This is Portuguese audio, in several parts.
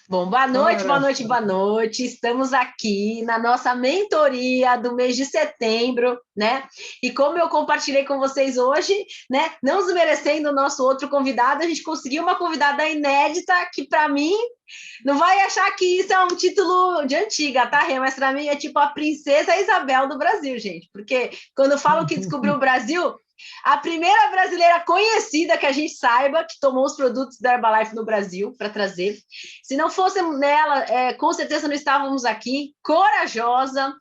Bom, boa noite, boa Ora, noite, boa noite. Estamos aqui na nossa mentoria do mês de setembro, né? E como eu compartilhei com vocês hoje, né? Não desmerecendo o nosso outro convidado, a gente conseguiu uma convidada inédita que, para mim, não vai achar que isso é um título de antiga, tá, Rê? Mas para mim é tipo a Princesa Isabel do Brasil, gente. Porque quando falam que descobriu o Brasil, a primeira brasileira conhecida que a gente saiba que tomou os produtos da Herbalife no Brasil para trazer. Se não fosse nela, com certeza não estávamos aqui. Corajosa,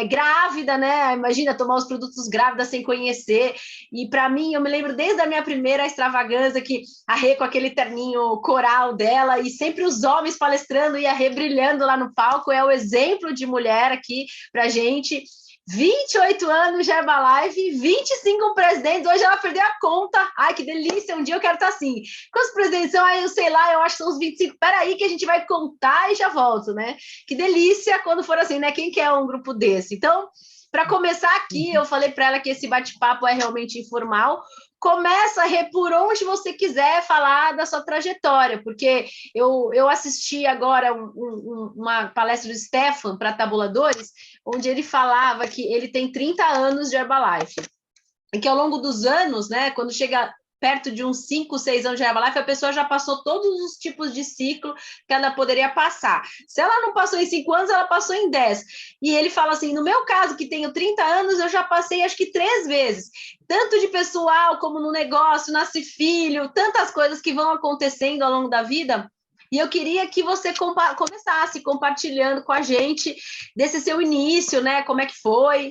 grávida, né? Imagina tomar os produtos grávida sem conhecer. E para mim, eu me lembro desde a minha primeira extravagância que a Rê com aquele terninho coral dela e sempre os homens palestrando e a Rê brilhando lá no palco. É o exemplo de mulher aqui para gente. 28 anos de Herbalife, 25 presidentes, hoje ela perdeu a conta. Ai, que delícia, um dia eu quero estar assim. Quantos presidentes são? Aí eu sei lá, eu acho que são uns 25. Peraí que a gente vai contar e já volto, né? Que delícia quando for assim, né? Quem quer um grupo desse? Então, para começar aqui, eu falei para ela que esse bate-papo é realmente informal. Começa por onde você quiser falar da sua trajetória, porque eu assisti agora uma palestra do Stefan para tabuladores, onde ele falava que ele tem 30 anos de Herbalife, e que ao longo dos anos, né, quando chega perto de uns 5, 6 anos de Herbalife, a pessoa já passou todos os tipos de ciclo que ela poderia passar. Se ela não passou em 5 anos, ela passou em 10. E ele fala assim, no meu caso, que tenho 30 anos, eu já passei acho que 3 vezes. Tanto de pessoal, como no negócio, nasce filho, tantas coisas que vão acontecendo ao longo da vida. E eu queria que você começasse compartilhando com a gente desse seu início, né? Como é que foi?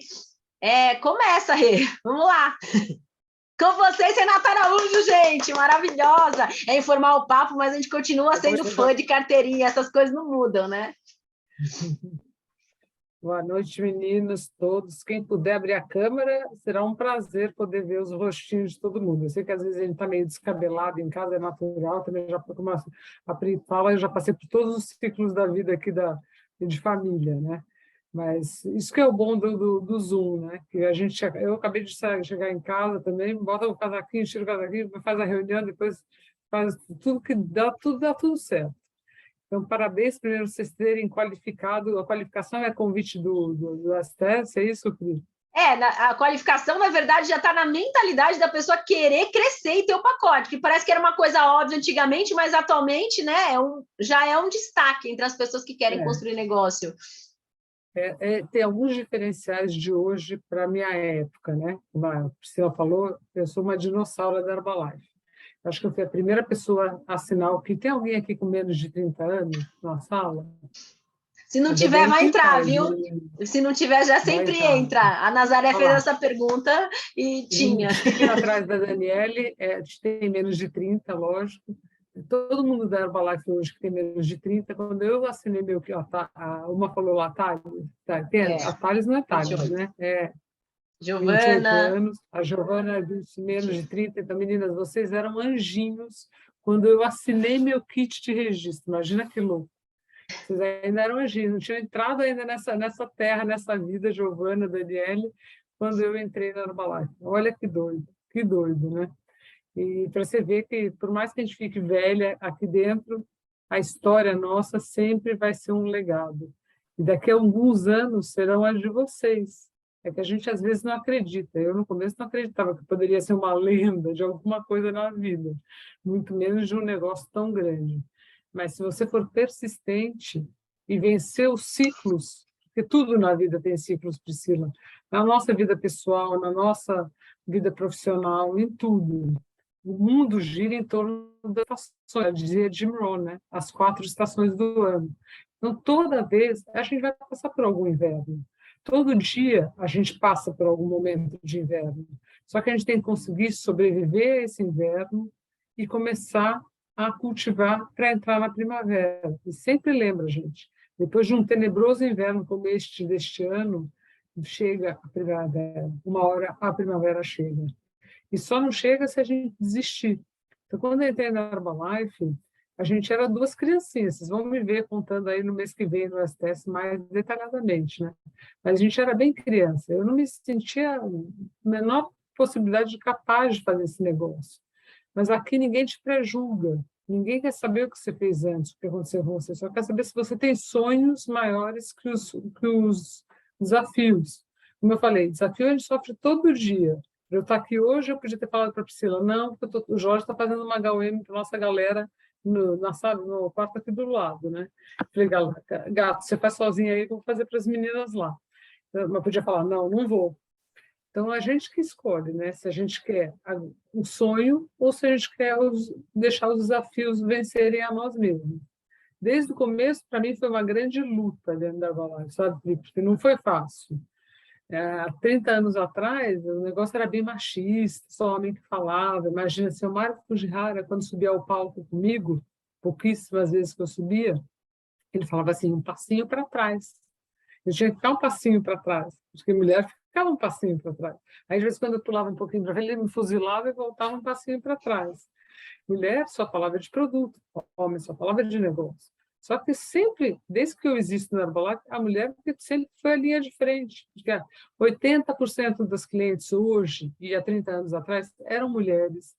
Começa, Rê. Vamos lá. Com vocês, Renata Araújo, gente, maravilhosa. É informar o papo, mas a gente continua sendo fã de carteirinha, essas coisas não mudam, né? boa noite, meninos todos. Quem puder abrir a câmera, será um prazer poder ver os rostinhos de todo mundo. Eu sei que às vezes a gente está meio descabelado em casa, é natural, também já, como a Pri fala, eu já passei por todos os ciclos da vida aqui de família, né? Mas isso que é o bom do Zoom, né? Que eu acabei de chegar em casa também, bota o casaquinho, tira o casaquinho, faz a reunião, depois faz tudo que dá tudo certo. Então, parabéns, primeiro, vocês terem qualificado. A qualificação é convite do STS, é isso, Cris? A qualificação, na verdade, já está na mentalidade da pessoa querer crescer e ter o pacote, que parece que era uma coisa óbvia antigamente, mas atualmente, né, já é um destaque entre as pessoas que querem construir negócio. Tem alguns diferenciais de hoje para a minha época, né? Como a Priscila falou, eu sou uma dinossauro da Herbalife. Acho que eu fui a primeira pessoa a assinar o que tem alguém aqui com menos de 30 anos na sala? Se não Ainda tiver, bem vai que entrar, faz, viu? né? Se não tiver, já Vai sempre entrar. entra. A Nazaré Olha fez lá. essa pergunta e tinha. Bonitinho atrás da Daniele, tem menos de 30, lógico. Todo mundo da Herbalife hoje que tem menos de 30, quando eu assinei meu que uma falou lá, a Thales não é Thales, 28. né? 28 Giovana. anos, a Giovana disse menos de 30, então, meninas, vocês eram anjinhos quando eu assinei meu kit de registro, imagina que louco. Vocês ainda eram anjinhos, não tinham entrado ainda nessa terra, nessa vida, Giovana, Daniele, quando eu entrei na Herbalife. Olha que doido, né? E para você ver que, por mais que a gente fique velha aqui dentro, a história nossa sempre vai ser um legado. E daqui a alguns anos serão as de vocês. É que a gente às vezes não acredita. Eu, no começo, não acreditava que poderia ser uma lenda de alguma coisa na vida, muito menos de um negócio tão grande. Mas se você for persistente e vencer os ciclos, porque tudo na vida tem ciclos, Priscila, na nossa vida pessoal, na nossa vida profissional, em tudo. O mundo gira em torno das estações, dizia Jim Rohn, né? As 4 estações do ano. Então, toda vez, a gente vai passar por algum inverno. Todo dia, a gente passa por algum momento de inverno. Só que a gente tem que conseguir sobreviver a esse inverno e começar a cultivar para entrar na primavera. E sempre lembra, gente, depois de um tenebroso inverno como este deste ano, chega a primavera. Uma hora a primavera chega. E só não chega se a gente desistir. Então, quando eu entrei na Herbalife, a gente era 2 criancinhas. Vocês vão me ver contando aí no mês que vem no STS mais detalhadamente, né? Mas a gente era bem criança. Eu não me sentia a menor possibilidade de capaz de fazer esse negócio. Mas aqui ninguém te prejulga. Ninguém quer saber o que você fez antes, o que aconteceu com você, só quer saber se você tem sonhos maiores que os desafios. Como eu falei, desafio a gente sofre todo dia. Para eu estar aqui hoje, eu podia ter falado para a Priscila, não, porque o Jorge está fazendo uma HUM para nossa galera no quarto aqui do lado, né? Falei, gato, você faz sozinha aí, eu vou fazer para as meninas lá. Mas podia falar, não, não vou. Então, a gente que escolhe, né? Se a gente quer o sonho ou se a gente quer deixar os desafios vencerem a nós mesmos. Desde o começo, para mim, foi uma grande luta dentro da Herbalife, sabe? Porque não foi fácil. Há 30 anos atrás, o negócio era bem machista, só homem que falava. Imagina, se o Mário Fujihara, quando subia ao palco comigo, pouquíssimas vezes que eu subia, ele falava assim, um passinho para trás. Eu tinha que ficar um passinho para trás, porque mulher ficava um passinho para trás. Aí, às vezes, quando eu pulava um pouquinho para frente, ele me fuzilava e voltava um passinho para trás. Mulher só falava de produto, homem só falava de negócio. Só que sempre, desde que eu existo na Herbalife, a mulher sempre foi a linha de frente. 80% das clientes hoje, e há 30 anos atrás, eram mulheres.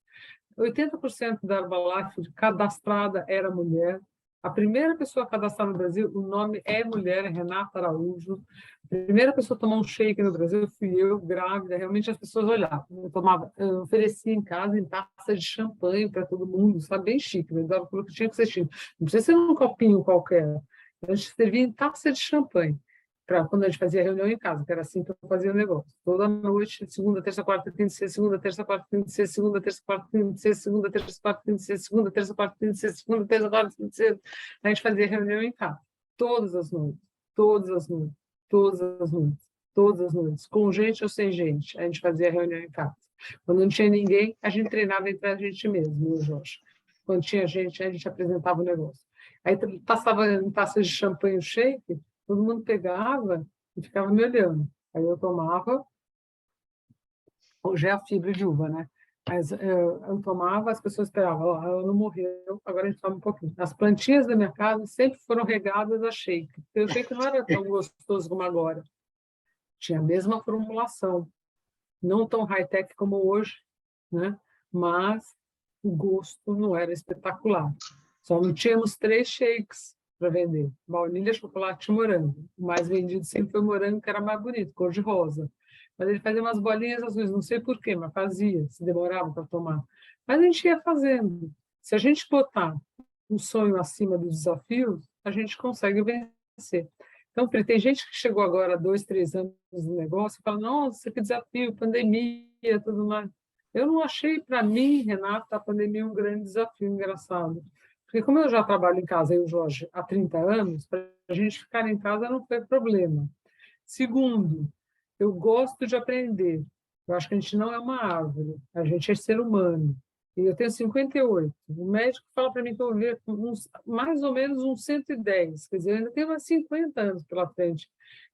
80% da Herbalife cadastrada era mulher. A primeira pessoa a cadastrar no Brasil, o nome é mulher, é Renata Araújo. A primeira pessoa a tomar um shake no Brasil fui eu, grávida. Realmente as pessoas olhavam. Eu oferecia em casa em taça de champanhe para todo mundo, sabe? Bem chique. Eu dava aquilo que tinha que ser chique. Não precisa ser num copinho qualquer. A gente servia em taça de champanhe para quando a gente fazia reunião em casa, que era assim que eu fazia o negócio. Toda noite, segunda, terça, quarta, quinta, sexta, segunda, terça, quarta, quinta, sexta, segunda, terça, quarta, quinta, sexta, segunda, terça, quarta, quinta, sexta, segunda, terça, quarta, quinta, sexta, segunda, terça, quarta, quinta, sexta. A gente fazia reunião em casa. Todas as noites, todas as noites, todas as noites, todas as noites, com gente ou sem gente, a gente fazia reunião em casa. Quando não tinha ninguém, a gente treinava entre a gente mesmo, o Jorge. Quando tinha gente, a gente apresentava o negócio. Aí passava em taças de champanhe o shake, todo mundo pegava e ficava me olhando. Aí eu tomava, hoje é a fibra de uva, né? Mas eu tomava, as pessoas esperavam, oh, ela não morreu, agora a gente toma um pouquinho. As plantinhas da minha casa sempre foram regadas a shake, porque o shake não era tão gostoso como agora. Tinha a mesma formulação, não tão high-tech como hoje, né? Mas o gosto não era espetacular. Só não tínhamos 3 shakes para vender: baunilha, chocolate e morango. O mais vendido sempre foi o morango, que era mais bonito, cor de rosa. Mas ele fazia umas bolinhas azuis, não sei por quê, mas fazia, se demorava para tomar. Mas a gente ia fazendo. Se a gente botar um sonho acima dos desafios, a gente consegue vencer. Então, tem gente que chegou agora há 2, 3 anos no negócio e fala, nossa, que desafio, pandemia, tudo mais. Eu não achei, para mim, Renata, a pandemia um grande desafio, engraçado. Porque como eu já trabalho em casa, eu e o Jorge, há 30 anos, para a gente ficar em casa não foi problema. Segundo, eu gosto de aprender. Eu acho que a gente não é uma árvore, a gente é ser humano. E eu tenho 58. O médico fala para mim que eu vou ver mais ou menos uns 110. Quer dizer, eu ainda tenho mais 50 anos pela frente.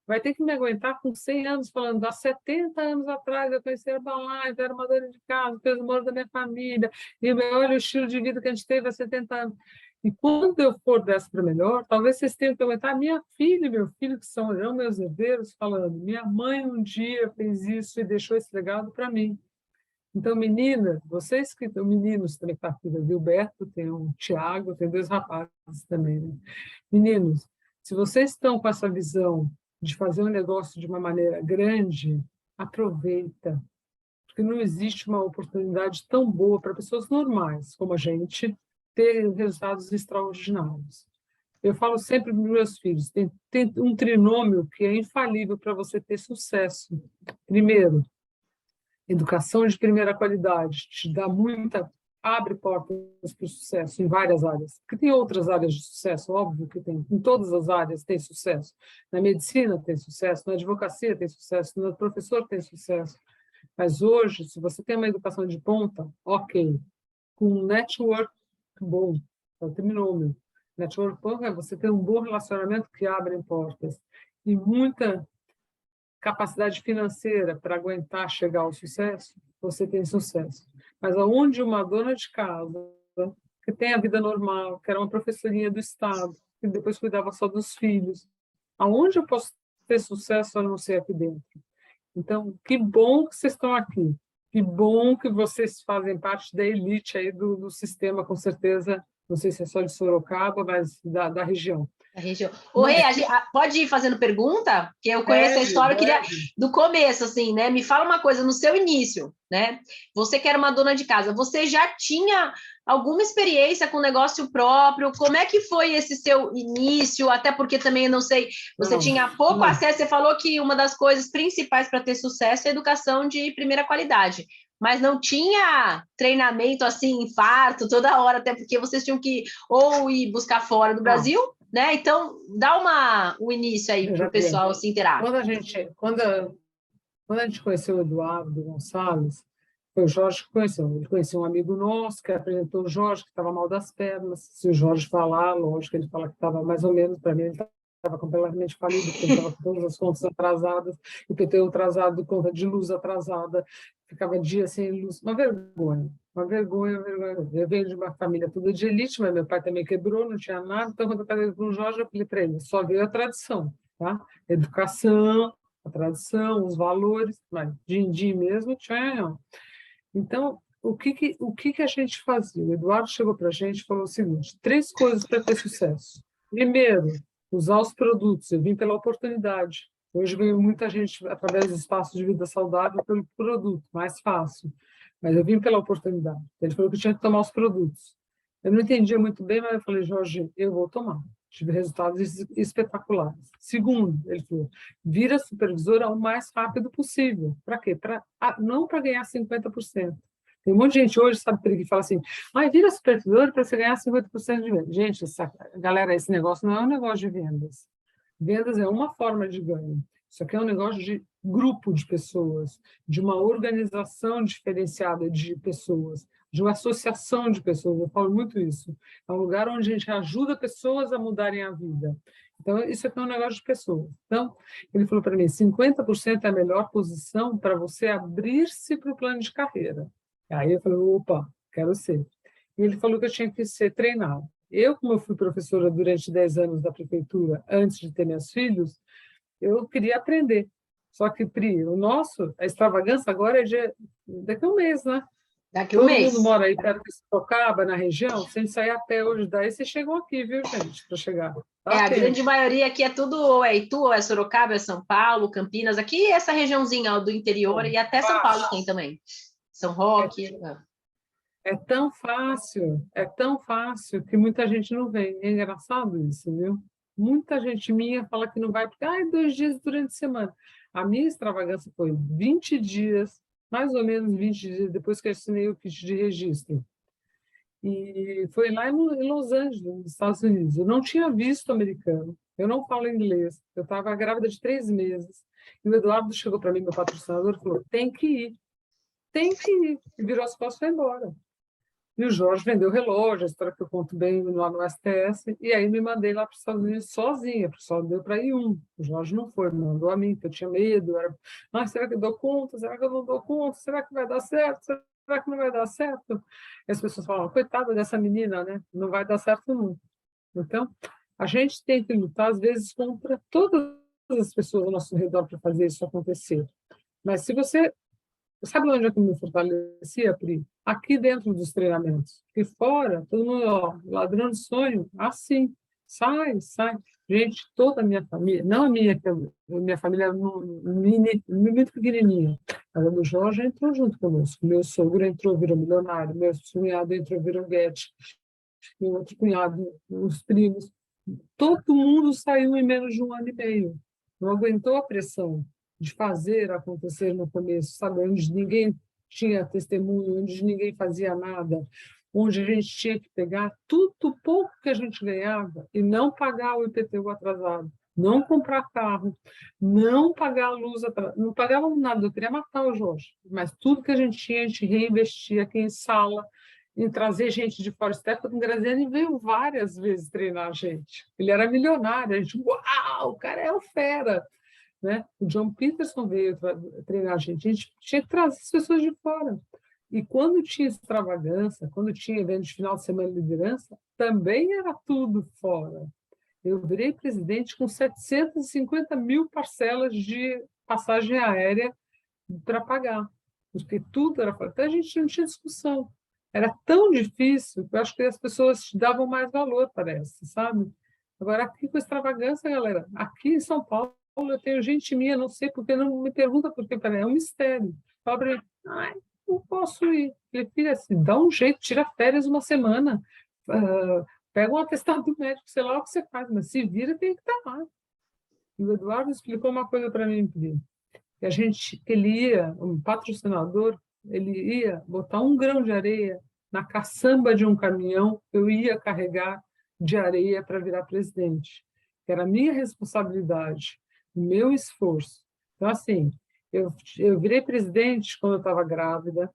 Vai ter que me aguentar com 100 anos falando, há 70 anos atrás eu conheci a Herbalife, era uma dona de casa, fez o moro da minha família, e olha o estilo de vida que a gente teve há 70 anos. E quando eu for dessa para melhor, talvez vocês tenham que aguentar minha filha e meu filho, que são meus herdeiros, falando, minha mãe um dia fez isso e deixou esse legado para mim. Então, meninas, vocês que estão, meninos também que estão aqui, o Gilberto, tem o Tiago, tem 2 rapazes também, né? Meninos, se vocês estão com essa visão de fazer um negócio de uma maneira grande, aproveita, porque não existe uma oportunidade tão boa para pessoas normais como a gente terem resultados extraordinários. Eu falo sempre para os meus filhos, tem um trinômio que é infalível para você ter sucesso. Primeiro, educação de primeira qualidade, te dá abre portas para o sucesso em várias áreas. Porque tem outras áreas de sucesso, óbvio que tem. Em todas as áreas tem sucesso. Na medicina tem sucesso, na advocacia tem sucesso, no professor tem sucesso. Mas hoje, se você tem uma educação de ponta, ok, com um network bom, então terminou, meu. Network bom é você ter um bom relacionamento que abre portas. E muita capacidade financeira para aguentar chegar ao sucesso, você tem sucesso. Mas aonde uma dona de casa, que tem a vida normal, que era uma professorinha do Estado, que depois cuidava só dos filhos, aonde eu posso ter sucesso a não ser aqui dentro? Então, que bom que vocês estão aqui. Que bom que vocês fazem parte da elite aí do sistema, com certeza, não sei se é só de Sorocaba, mas da região. Da região. Ô, Mas Rê, pode ir fazendo pergunta? Que eu conheço a história, eu queria do começo, assim, né? Me fala uma coisa, no seu início, né? Você que era uma dona de casa, você já tinha alguma experiência com negócio próprio? Como é que foi esse seu início? Até porque também, não sei, você tinha pouco acesso, você falou que uma das coisas principais para ter sucesso é a educação de primeira qualidade. Mas não tinha treinamento assim, infarto, toda hora, até porque vocês tinham que ou ir buscar fora do Brasil, né? Então, dá um início aí para o pessoal se inteirar. Quando a gente conheceu o Eduardo Gonçalves, foi o Jorge que conheceu. Ele conheceu um amigo nosso que apresentou o Jorge, que estava mal das pernas. Se o Jorge falar, lógico, ele fala que estava mais ou menos, para mim, ele estava completamente falido, porque ele estava com todas as contas atrasadas, IPTU atrasado, conta de luz atrasada, ficava dia sem luz. Uma vergonha, uma vergonha, uma vergonha. Eu venho de uma família toda de elite, mas meu pai também quebrou, não tinha nada. Então, quando eu casei com o Jorge, eu falei para ele, só veio a tradição, tá? Educação, a tradição, os valores, mas din-din mesmo tinha. Então, o que a gente fazia? O Eduardo chegou para a gente e falou o seguinte: 3 coisas para ter sucesso. Primeiro, usar os produtos. Eu vim pela oportunidade. Hoje veio muita gente através do espaço de vida saudável pelo produto, mais fácil. Mas eu vim pela oportunidade. Ele falou que tinha que tomar os produtos. Eu não entendia muito bem, mas eu falei, Jorge, eu vou tomar. Tive resultados espetaculares. Segundo, ele falou, vira supervisora o mais rápido possível. Para quê? Não para ganhar 50%. Tem um monte de gente hoje, sabe, que fala assim, vira supervisor para você ganhar 50% de venda. Gente, galera, esse negócio não é um negócio de vendas. Vendas é uma forma de ganho. Isso aqui é um negócio de grupo de pessoas, de uma organização diferenciada de pessoas, de uma associação de pessoas. Eu falo muito isso. É um lugar onde a gente ajuda pessoas a mudarem a vida. Então, isso aqui é um negócio de pessoas. Então, ele falou para mim, 50% é a melhor posição para você abrir-se para o plano de carreira. Aí eu falei, opa, quero ser. E ele falou que eu tinha que ser treinado. Eu, como eu fui professora durante 10 anos da prefeitura, antes de ter meus filhos, eu queria aprender. Só que, Pri, a extravagância agora é daqui a um mês, né? Daqui a um Todo mês. mundo mora aí perto de Sorocaba, na região, sem sair a pé hoje. Daí vocês chegam aqui, viu, gente, para chegar. A grande maioria aqui é tudo ou é Itu, ou é Sorocaba, é São Paulo, Campinas. Aqui essa regiãozinha do interior e até São Paulo tem também. São Roque. É tão fácil que muita gente não vem. É engraçado isso, viu? Muita gente minha fala que não vai porque 2 dias durante a semana. A minha extravagância foi 20 dias, mais ou menos 20 dias depois que eu assinei o kit de registro. E foi lá em Los Angeles, nos Estados Unidos. Eu não tinha visto americano, eu não falo inglês, eu estava grávida de 3 meses. E o Eduardo chegou para mim, meu patrocinador, e falou: tem que ir, tem que ir. E virou as costas e foi embora. E o Jorge vendeu relógio, a história que eu conto bem lá no STS, e aí me mandei lá para os Estados Unidos sozinha, porque só deu para ir um. O Jorge não foi, mandou a mim, porque eu tinha medo. Será que eu dou conta? Será que eu não dou conta? Será que vai dar certo? Será que não vai dar certo? E as pessoas falam, coitada dessa menina, né? Não vai dar certo nunca. Então, a gente tem que lutar, às vezes, contra todas as pessoas ao nosso redor para fazer isso acontecer. Mas se você sabe onde eu me fortalecia, Pri? Aqui dentro dos treinamentos. Porque fora, todo mundo, ladrão de sonho, assim, sai. Gente, toda a minha família, não a minha, que a minha família era muito pequenininha, mas a do Jorge entrou junto conosco. Meu sogro entrou, virou milionário, meu cunhado entrou, virou Guedes, meu outro cunhado, os primos. Todo mundo saiu em menos de 1 ano e meio. Não aguentou a pressão de fazer acontecer no começo, sabe? Onde ninguém tinha testemunho, onde ninguém fazia nada, onde a gente tinha que pegar tudo pouco que a gente ganhava e não pagar o IPTU atrasado, não comprar carro, não pagar a luz atrasada, não pagava nada, eu queria matar o Jorge, mas tudo que a gente reinvestia aqui em sala, em trazer gente de fora. Stefano Graziani veio várias vezes treinar a gente. Ele era milionário, a gente, uau, o cara é o fera. Né? O John Peterson veio treinar a gente tinha que trazer as pessoas de fora. E quando tinha extravagância, quando tinha evento de final de semana de liderança, também era tudo fora. Eu virei presidente com 750 mil parcelas de passagem aérea para pagar, porque tudo era fora. Então a gente não tinha discussão. era tão difícil que eu acho que as pessoas davam mais valor, parece, sabe? Agora, aqui com extravagância, galera, aqui em São Paulo eu tenho gente minha, não sei porque, não me pergunta por quê, é um mistério. Fala para mim, ai, não posso ir. Falei, filha, assim, dá um jeito, tira férias uma semana, pega um atestado do médico, sei lá o que você faz, mas se vira, tem que estar lá. E o Eduardo explicou uma coisa para mim, Pri, que ele ia, um patrocinador, ele ia botar um grão de areia na caçamba de um caminhão, eu ia carregar de areia para virar presidente. Era a minha responsabilidade, o meu esforço. Então, assim, eu virei presidente quando eu estava grávida,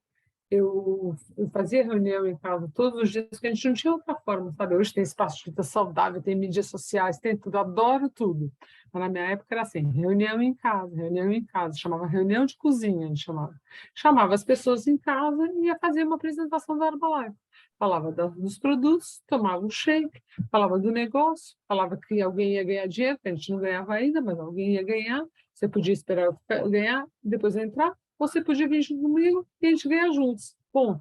eu fazia reunião em casa todos os dias, porque a gente não tinha outra forma, sabe? Hoje tem espaço de vida saudável, tem mídias sociais, tem tudo, adoro tudo. Mas na minha época era assim, reunião em casa, chamava reunião de cozinha, a gente chamava. Chamava as pessoas em casa e ia fazer uma apresentação da Herbalife. Falava dos produtos, tomava um shake, falava do negócio, falava que alguém ia ganhar dinheiro, que a gente não ganhava ainda, mas alguém ia ganhar, você podia esperar eu ganhar, depois entrar, você podia vir junto comigo e a gente ganhar juntos. Bom,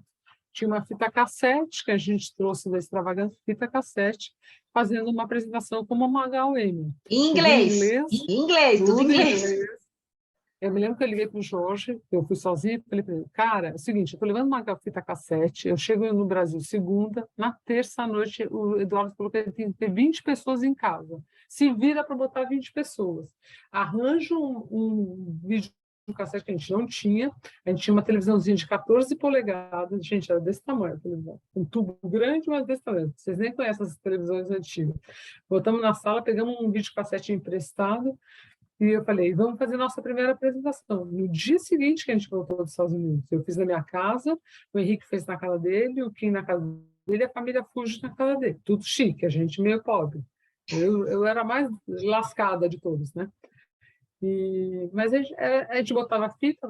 tinha uma fita cassete que a gente trouxe da extravagância, fita cassete, fazendo uma apresentação como uma Magal Emmy. Em Tudo em inglês. inglês, Em inglês, tudo em tudo em inglês. inglês. Eu me lembro que eu liguei para o Jorge, eu fui sozinha, falei para ele, cara, é o seguinte, eu estou levando uma fita cassete, eu chego no Brasil segunda, na terça à noite o Eduardo falou que ele tem que ter 20 pessoas em casa. Se vira para botar 20 pessoas. Arranja um vídeo cassete que a gente não tinha, a gente tinha uma televisãozinha de 14 polegadas, gente, era desse tamanho a televisão, um tubo grande, mas desse tamanho. Vocês nem conhecem as televisões antigas. Botamos na sala, pegamos um vídeo cassete emprestado, e eu falei, vamos fazer nossa primeira apresentação. No dia seguinte que a gente voltou dos Estados Unidos, eu fiz na minha casa, o Henrique fez na casa dele, o Kim na casa dele, a família Fuji na casa dele. Tudo chique, a gente meio pobre. Eu era a mais lascada de todos, né? Mas a gente botava a fita,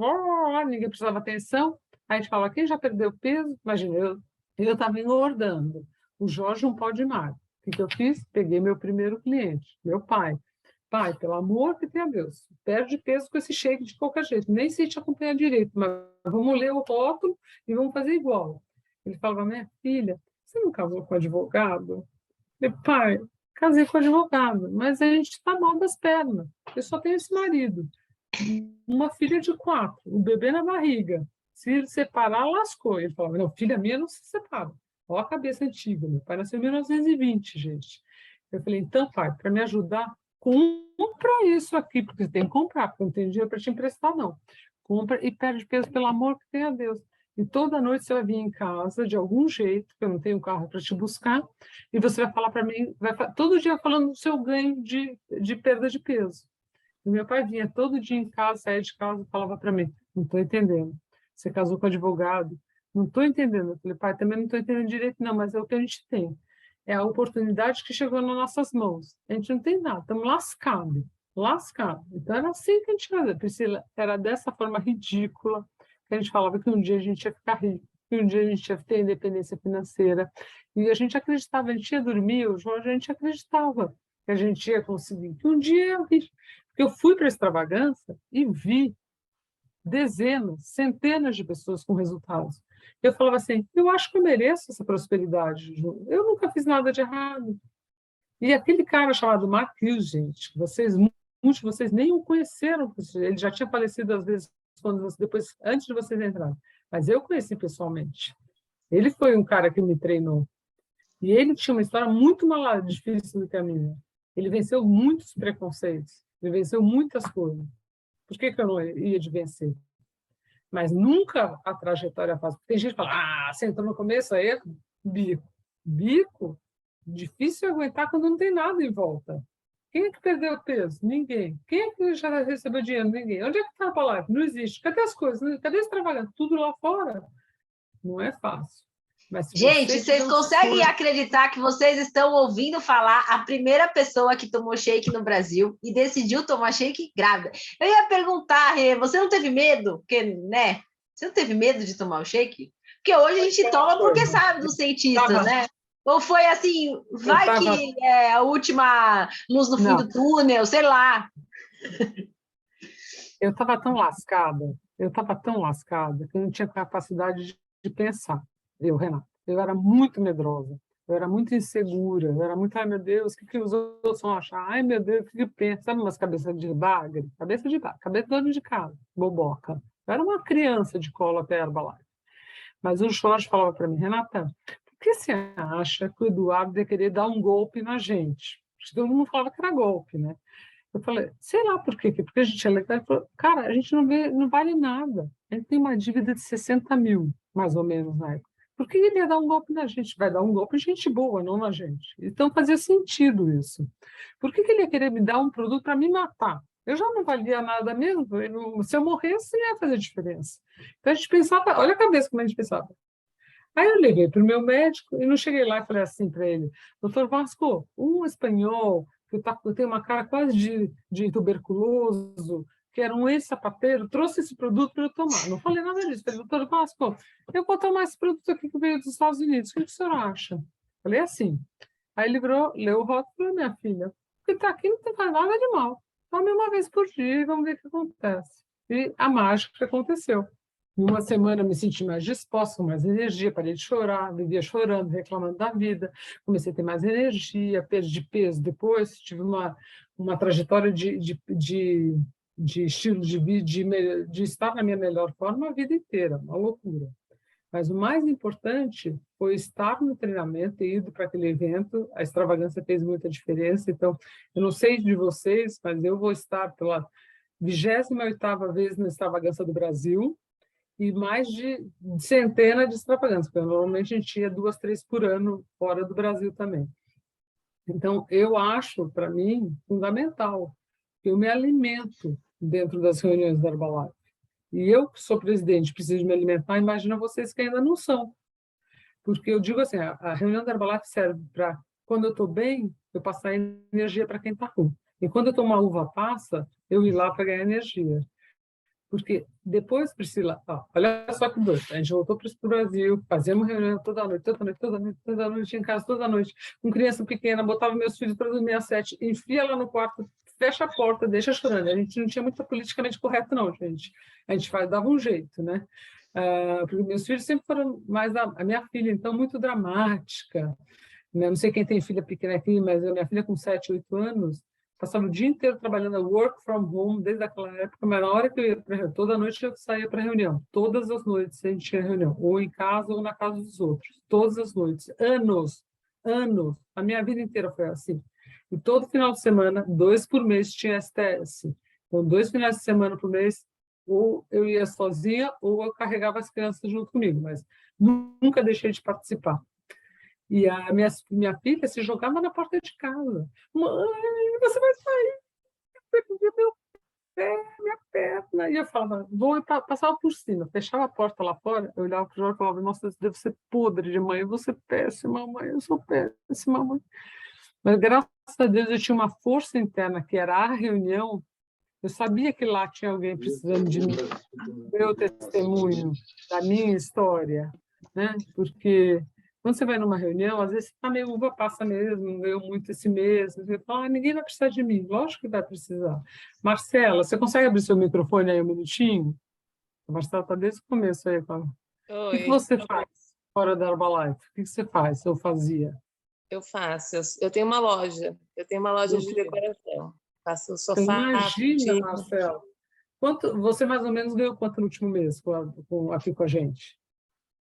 ninguém prestava atenção, a gente falava, quem já perdeu peso? Imagina, eu estava engordando, o Jorge não pode mais. O que eu fiz? Peguei meu primeiro cliente, meu pai. Pai, pelo amor que tem a Deus, perde peso com esse shake de qualquer jeito, nem sei te acompanhar direito, mas vamos ler o rótulo e vamos fazer igual. Ele falava, minha filha, você não casou com advogado? Eu falei, pai, casei com advogado, mas a gente está mal das pernas. Eu só tenho esse marido, uma filha de 4, o bebê na barriga. Se ele separar, lascou. Ele falava, não, filha minha não se separa. Olha a cabeça antiga, meu pai nasceu em 1920, gente. Eu falei, então, pai, para me ajudar, compra isso aqui, porque você tem que comprar, porque eu não tenho dinheiro para te emprestar, não. Compra e perde peso, pelo amor que tem a Deus. E toda noite você vai vir em casa, de algum jeito, que eu não tenho carro para te buscar, e você vai falar para mim, todo dia falando do seu ganho de perda de peso. E meu pai vinha todo dia em casa, saía de casa e falava para mim, não estou entendendo. Você casou com advogado? Não estou entendendo. Eu falei, pai, também não estou entendendo direito, não, mas é o que a gente tem. É a oportunidade que chegou nas nossas mãos. A gente não tem nada, estamos lascados, lascados. Então era assim que a gente fazia. Priscila, era dessa forma ridícula que a gente falava que um dia a gente ia ficar rico, que um dia a gente ia ter independência financeira. E a gente acreditava, a gente ia dormir, o Jorge, a gente acreditava que a gente ia conseguir, que um dia ia vir. Porque eu fui para a extravagância e vi dezenas, centenas de pessoas com resultados. Eu falava assim, eu acho que eu mereço essa prosperidade, Ju. Eu nunca fiz nada de errado. E aquele cara chamado Mark Hughes, gente, que muitos de vocês nem o conheceram, ele já tinha falecido às vezes depois, antes de vocês entrarem. Mas eu conheci pessoalmente. Ele foi um cara que me treinou. E ele tinha uma história muito mais difícil do que a minha. Ele venceu muitos preconceitos, ele venceu muitas coisas. Por que eu não ia de vencer? Mas nunca a trajetória fácil. Tem gente que fala, você entrou no começo, aí bico. Bico? Difícil aguentar quando não tem nada em volta. Quem é que perdeu peso? Ninguém. Quem é que já recebeu dinheiro? Ninguém. Onde é que está a palavra? Não existe. Cadê as coisas? Cadê esse trabalho? Tudo lá fora. Não é fácil. Mas se Gente, vocês conseguem esforço... acreditar que vocês estão ouvindo falar a primeira pessoa que tomou shake no Brasil e decidiu tomar shake grávida? Eu ia perguntar, Rê, você não teve medo? Porque, né? Você não teve medo de tomar o shake? Porque hoje a gente toma porque sabe dos cientistas, né? Ou foi assim, vai que é a última luz no fim do túnel, sei lá. Eu estava tão lascada que eu não tinha capacidade de pensar. Renata, eu era muito medrosa, eu era muito insegura, eu era muito, ai meu Deus, o que, que os outros vão achar? Ai meu Deus, o que, que pensa? Sabe umas cabeças de bagre? Cabeça de dona de casa, boboca. Eu era uma criança de colo até Herbalife. Mas o Jorge falava para mim, Renata, por que você acha que o Eduardo ia querer dar um golpe na gente? Porque todo mundo falava que era golpe, né? Eu falei, sei lá por quê, porque a gente é legal. Ele falou, cara, a gente não vale nada. A gente tem uma dívida de 60 mil, mais ou menos, na época. Por que ele ia dar um golpe na gente? Vai dar um golpe em gente boa, não na gente. Então fazia sentido isso. Por que ele ia querer me dar um produto para me matar? Eu já não valia nada mesmo. Se eu morresse, não ia fazer diferença. Então a gente pensava, olha a cabeça como a gente pensava. Aí eu liguei para o meu médico e não cheguei lá e falei assim para ele, doutor Vasco, um espanhol que tem uma cara quase de tuberculoso, que era um ex-sapateiro, trouxe esse produto para eu tomar. Não falei nada disso. Falei, doutor Vasco, eu vou tomar esse produto aqui que veio dos Estados Unidos. O que o senhor acha? Falei assim. Aí ele virou, leu o rótulo e falou, minha filha, o que está aqui não faz nada de mal. Tome uma vez por dia e vamos ver o que acontece. E a mágica aconteceu. Em uma semana eu me senti mais disposta, com mais energia, parei de chorar, vivia chorando, reclamando da vida, comecei a ter mais energia, perdi peso depois, tive uma trajetória de estilo de vida, de estar na minha melhor forma a vida inteira, uma loucura. Mas o mais importante foi estar no treinamento, ter ido para aquele evento, a extravagância fez muita diferença, então, eu não sei de vocês, mas eu vou estar pela 28ª vez na extravagância do Brasil, e mais de centena de extravagantes, porque normalmente a gente tinha 2, 3 por ano fora do Brasil também. Então, eu acho, para mim, fundamental, que eu me alimento dentro das reuniões da Herbalife. E eu, que sou presidente, preciso me alimentar, imagina vocês que ainda não são. Porque eu digo assim, a reunião da Herbalife serve para, quando eu estou bem, eu passar energia para quem está ruim. E quando eu tomo uma uva passa, eu ir lá para ganhar energia. Porque depois, Priscila, ó, olha só que doido, a gente voltou para o Brasil, fazíamos reunião toda noite, toda noite, toda noite, toda noite, em casa toda noite, com criança pequena, botava meus filhos para dormir às 7, enfia lá no quarto, fecha a porta, deixa chorando. A gente não tinha muito politicamente correto, não, gente. A gente dava um jeito, né? Porque meus filhos sempre foram mais... A minha filha, então, muito dramática. Né? Não sei quem tem filha pequena aqui, mas a minha filha com 7, 8 anos, passava o dia inteiro trabalhando work from home desde aquela época, mas na hora que eu ia para reunião, toda noite eu saía para reunião, todas as noites a gente tinha reunião, ou em casa ou na casa dos outros, todas as noites, anos, a minha vida inteira foi assim. E todo final de semana, 2 por mês tinha STS. Então, 2 finais de semana por mês, ou eu ia sozinha, ou eu carregava as crianças junto comigo, mas nunca deixei de participar. E a minha filha se jogava na porta de casa. Mãe, você vai sair, você viu meu pé, minha perna. E eu falava, vou passava por cima, fechava a porta lá fora, eu olhava para o Jorge e falava, nossa, isso deve ser podre de mãe, eu vou ser péssima, mãe, eu sou péssima, mãe. Mas graças a Deus eu tinha uma força interna, que era a reunião. Eu sabia que lá tinha alguém precisando de mim, do meu testemunho, da minha história, né? Porque quando você vai numa reunião, às vezes você está meio uva passa mesmo, não ganhou muito esse mês, você fala, ninguém vai precisar de mim. Lógico que vai precisar. Marcela, você consegue abrir seu microfone aí um minutinho? A Marcela está desde o começo aí. Fala. O que Oi, você faz fora da Herbalife? O que você faz, ou fazia? eu faço. Eu tenho uma loja. Eu tenho uma loja de decoração. Faço Então, sofá, imagina, cortina. Marcela, você mais ou menos ganhou quanto no último mês aqui com a gente?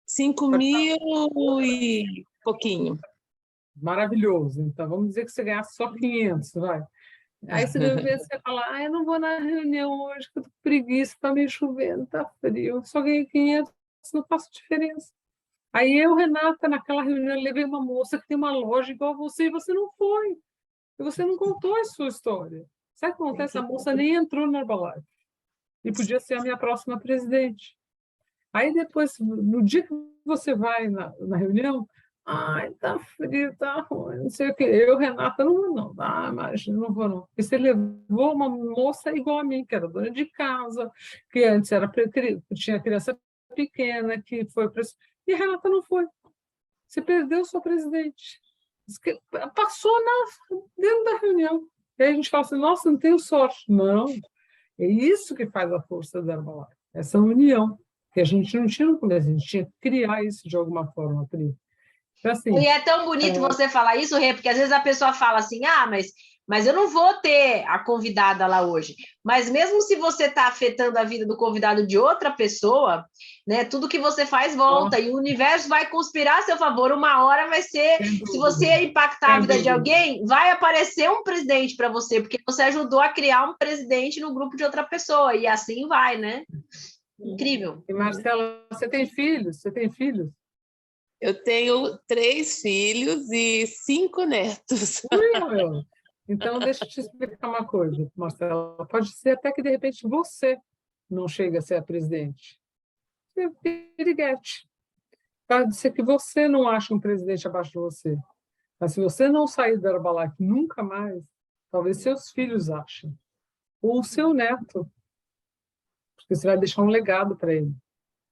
5.000 e pouquinho. Maravilhoso. Então, vamos dizer que você ganhasse só 500, vai. Aí você você fala, eu não vou na reunião hoje, que eu tô com preguiça, tá meio chovendo, tá frio, só ganhei 500, não faz diferença. Aí eu, Renata, naquela reunião, levei uma moça que tem uma loja igual a você, e você não foi. E você não contou a sua história. Sabe o que acontece? A moça nem entrou na Herbalife. E podia ser a minha próxima presidente. Aí depois, no dia que você vai na reunião, ai, tá frio, tá ruim, não sei o quê. Eu, Renata, não vou não. Ah, mas não vou não. E você levou uma moça igual a mim, que era dona de casa, que antes tinha criança pequena, que foi para... E a Renata não foi. Você perdeu sua presidente. Passou dentro da reunião. E aí a gente fala assim, nossa, não tenho sorte. Não, é isso que faz a força da Herbalife, essa união. que a gente não tinha no começo, a gente tinha que criar isso de alguma forma, Pri. Então, assim, E é tão bonito você falar isso, Rê, porque às vezes a pessoa fala assim, mas eu não vou ter a convidada lá hoje. Mas mesmo se você está afetando a vida do convidado de outra pessoa, né, tudo que você faz volta, e o universo vai conspirar a seu favor. Uma hora vai ser, se você impactar a vida de alguém, vai aparecer um presidente para você, porque você ajudou a criar um presidente no grupo de outra pessoa, e assim vai, né? Incrível. E, Marcela, você tem filhos? Você tem filhos? Eu tenho 3 filhos e 5 netos. Meu. Então, deixa eu te explicar uma coisa, Marcela. Pode ser até que, de repente, você não chegue a ser a presidente. Piriguete. Pode ser que você não ache um presidente abaixo de você. Mas se você não sair da Herbalife nunca mais, talvez seus filhos achem. Ou o seu neto. Porque você vai deixar um legado para ele.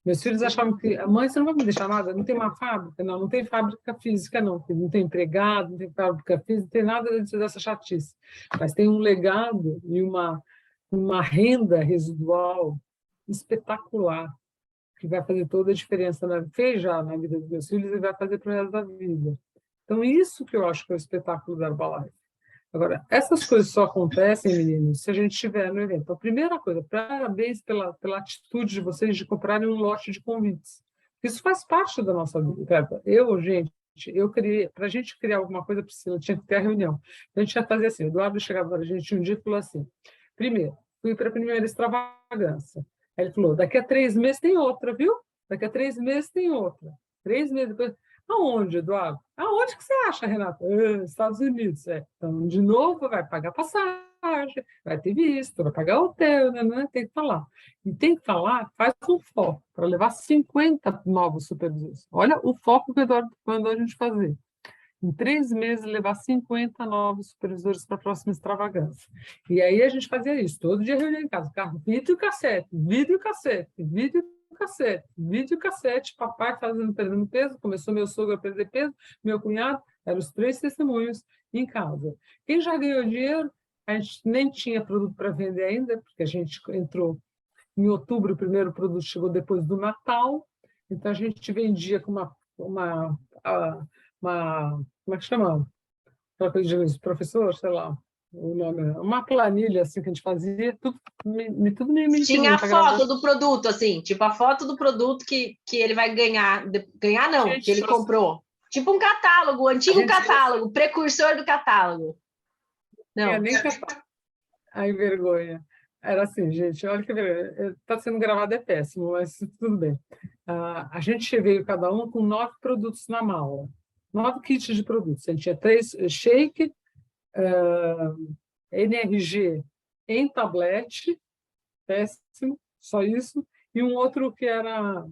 Meus filhos achavam que, mãe, você não vai me deixar nada? Não tem uma fábrica? Não, não tem fábrica física, não. Não tem empregado, não tem fábrica física, não tem nada dessa chatice. Mas tem um legado e uma renda residual espetacular, que vai fazer toda a diferença, fez já na vida dos meus filhos e vai fazer para o resto da vida. Então, isso que eu acho que é o espetáculo da Herbalife. Agora, essas coisas só acontecem, meninos, se a gente estiver no evento. A primeira coisa, parabéns pela atitude de vocês de comprarem um lote de convites. Isso faz parte da nossa vida. Eu criei, para a gente criar alguma coisa, Priscila, tinha que ter a reunião. A gente ia fazer assim, o Eduardo chegava para a gente um dia e falou assim, primeiro, fui para a primeira extravagância. Aí ele falou, daqui a 3 meses tem outra, viu? Daqui a 3 meses tem outra. 3 meses depois... Aonde, Eduardo? Aonde que você acha, Renata? Estados Unidos. Então, de novo, vai pagar passagem, vai ter visto, vai pagar hotel, né? Tem que falar. E tem que falar, faz um foco para levar 50 novos supervisores. Olha o foco que o Eduardo mandou a gente fazer. Em 3 meses, levar 50 novos supervisores para a próxima extravagância. E aí a gente fazia isso, todo dia reunião em casa, vídeo cassete, vídeo cassete, vídeo cassete, papai perdendo peso, começou meu sogro a perder peso, meu cunhado, eram os 3 testemunhos em casa. Quem já ganhou dinheiro, a gente nem tinha produto para vender ainda, porque a gente entrou em outubro, o primeiro produto chegou depois do Natal, então a gente vendia com uma como é que chama? Professor, sei lá, o nome, uma planilha assim que a gente fazia, tudo meio Tinha a foto do produto, assim, tipo a foto do produto que ele vai ganhar. Ganhar não, que ele comprou. Tipo um catálogo, o antigo catálogo, precursor do catálogo. Não. Nem Ai, vergonha. Era assim, gente, olha que vergonha. Está sendo gravado, é péssimo, mas tudo bem. A gente veio cada um com 9 produtos na mala. 9 kits de produtos. A gente tinha 3 shake, NRG em tablete, péssimo, só isso, e um outro que era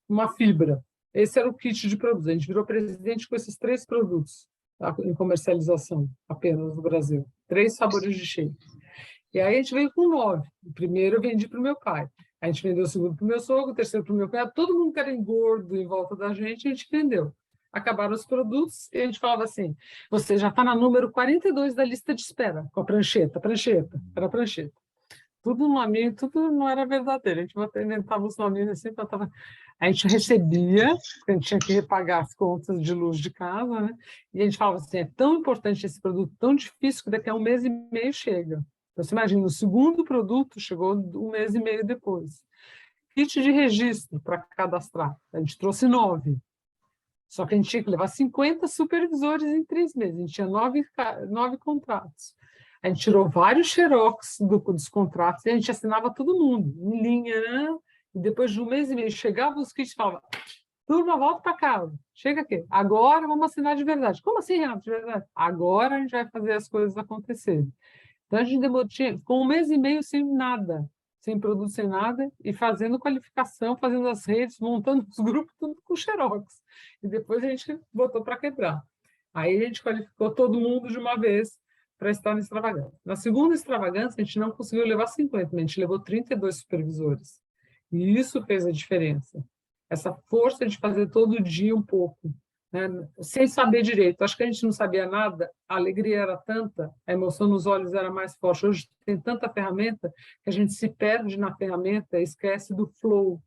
uma fibra. Esse era o kit de produtos. A gente virou presidente com esses 3 produtos em comercialização apenas no Brasil. 3 sabores de shake. E aí a gente veio com 9. O primeiro eu vendi para o meu pai. A gente vendeu o segundo para o meu sogro, o terceiro para o meu cunhado. Todo mundo que era engordo em volta da gente, a gente vendeu. Acabaram os produtos e a gente falava assim, você já está na número 42 da lista de espera, com a prancheta, era a prancheta. Tudo nominho, tudo não era verdadeiro. A gente inventava os nominhos assim, a gente recebia, porque a gente tinha que repagar as contas de luz de casa, né? E a gente falava assim, é tão importante esse produto, tão difícil, que daqui a 1 mês e meio chega. Então, você imagina, o segundo produto chegou 1 mês e meio depois. Kit de registro para cadastrar. A gente trouxe 9. Só que a gente tinha que levar 50 supervisores em 3 meses. A gente tinha 9 contratos. A gente tirou vários xerox dos contratos e a gente assinava todo mundo, em linha, né? E depois de 1 mês e meio, chegava os kits e falava, turma, volta para casa. Chega aqui. Agora vamos assinar de verdade. Como assim, Renato, de verdade? Agora a gente vai fazer as coisas acontecerem. Então, a gente ficou 1 mês e meio sem nada, sem produto, sem nada, e fazendo qualificação, fazendo as redes, montando os grupos, tudo com xerox. E depois a gente botou para quebrar. Aí a gente qualificou todo mundo de uma vez para estar na extravagância. Na segunda extravagância, a gente não conseguiu levar 50, mas a gente levou 32 supervisores. E isso fez a diferença. Essa força de fazer todo dia um pouco, né? Sem saber direito. Acho que a gente não sabia nada, a alegria era tanta, a emoção nos olhos era mais forte. Hoje tem tanta ferramenta que a gente se perde na ferramenta e esquece do flow.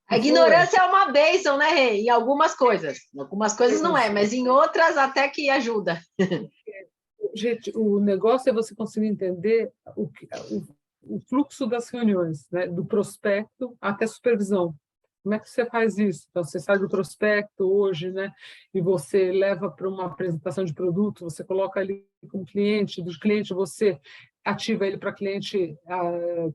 A ignorância é uma bênção, né, Rê? Em algumas coisas. Em algumas coisas não é, mas em outras até que ajuda. Gente, o negócio é você conseguir entender o fluxo das reuniões, né? Do prospecto até supervisão. Como é que você faz isso? Então, você sai do prospecto hoje, né? E você leva para uma apresentação de produto, você coloca ali com o cliente, do cliente você ativa ele para cliente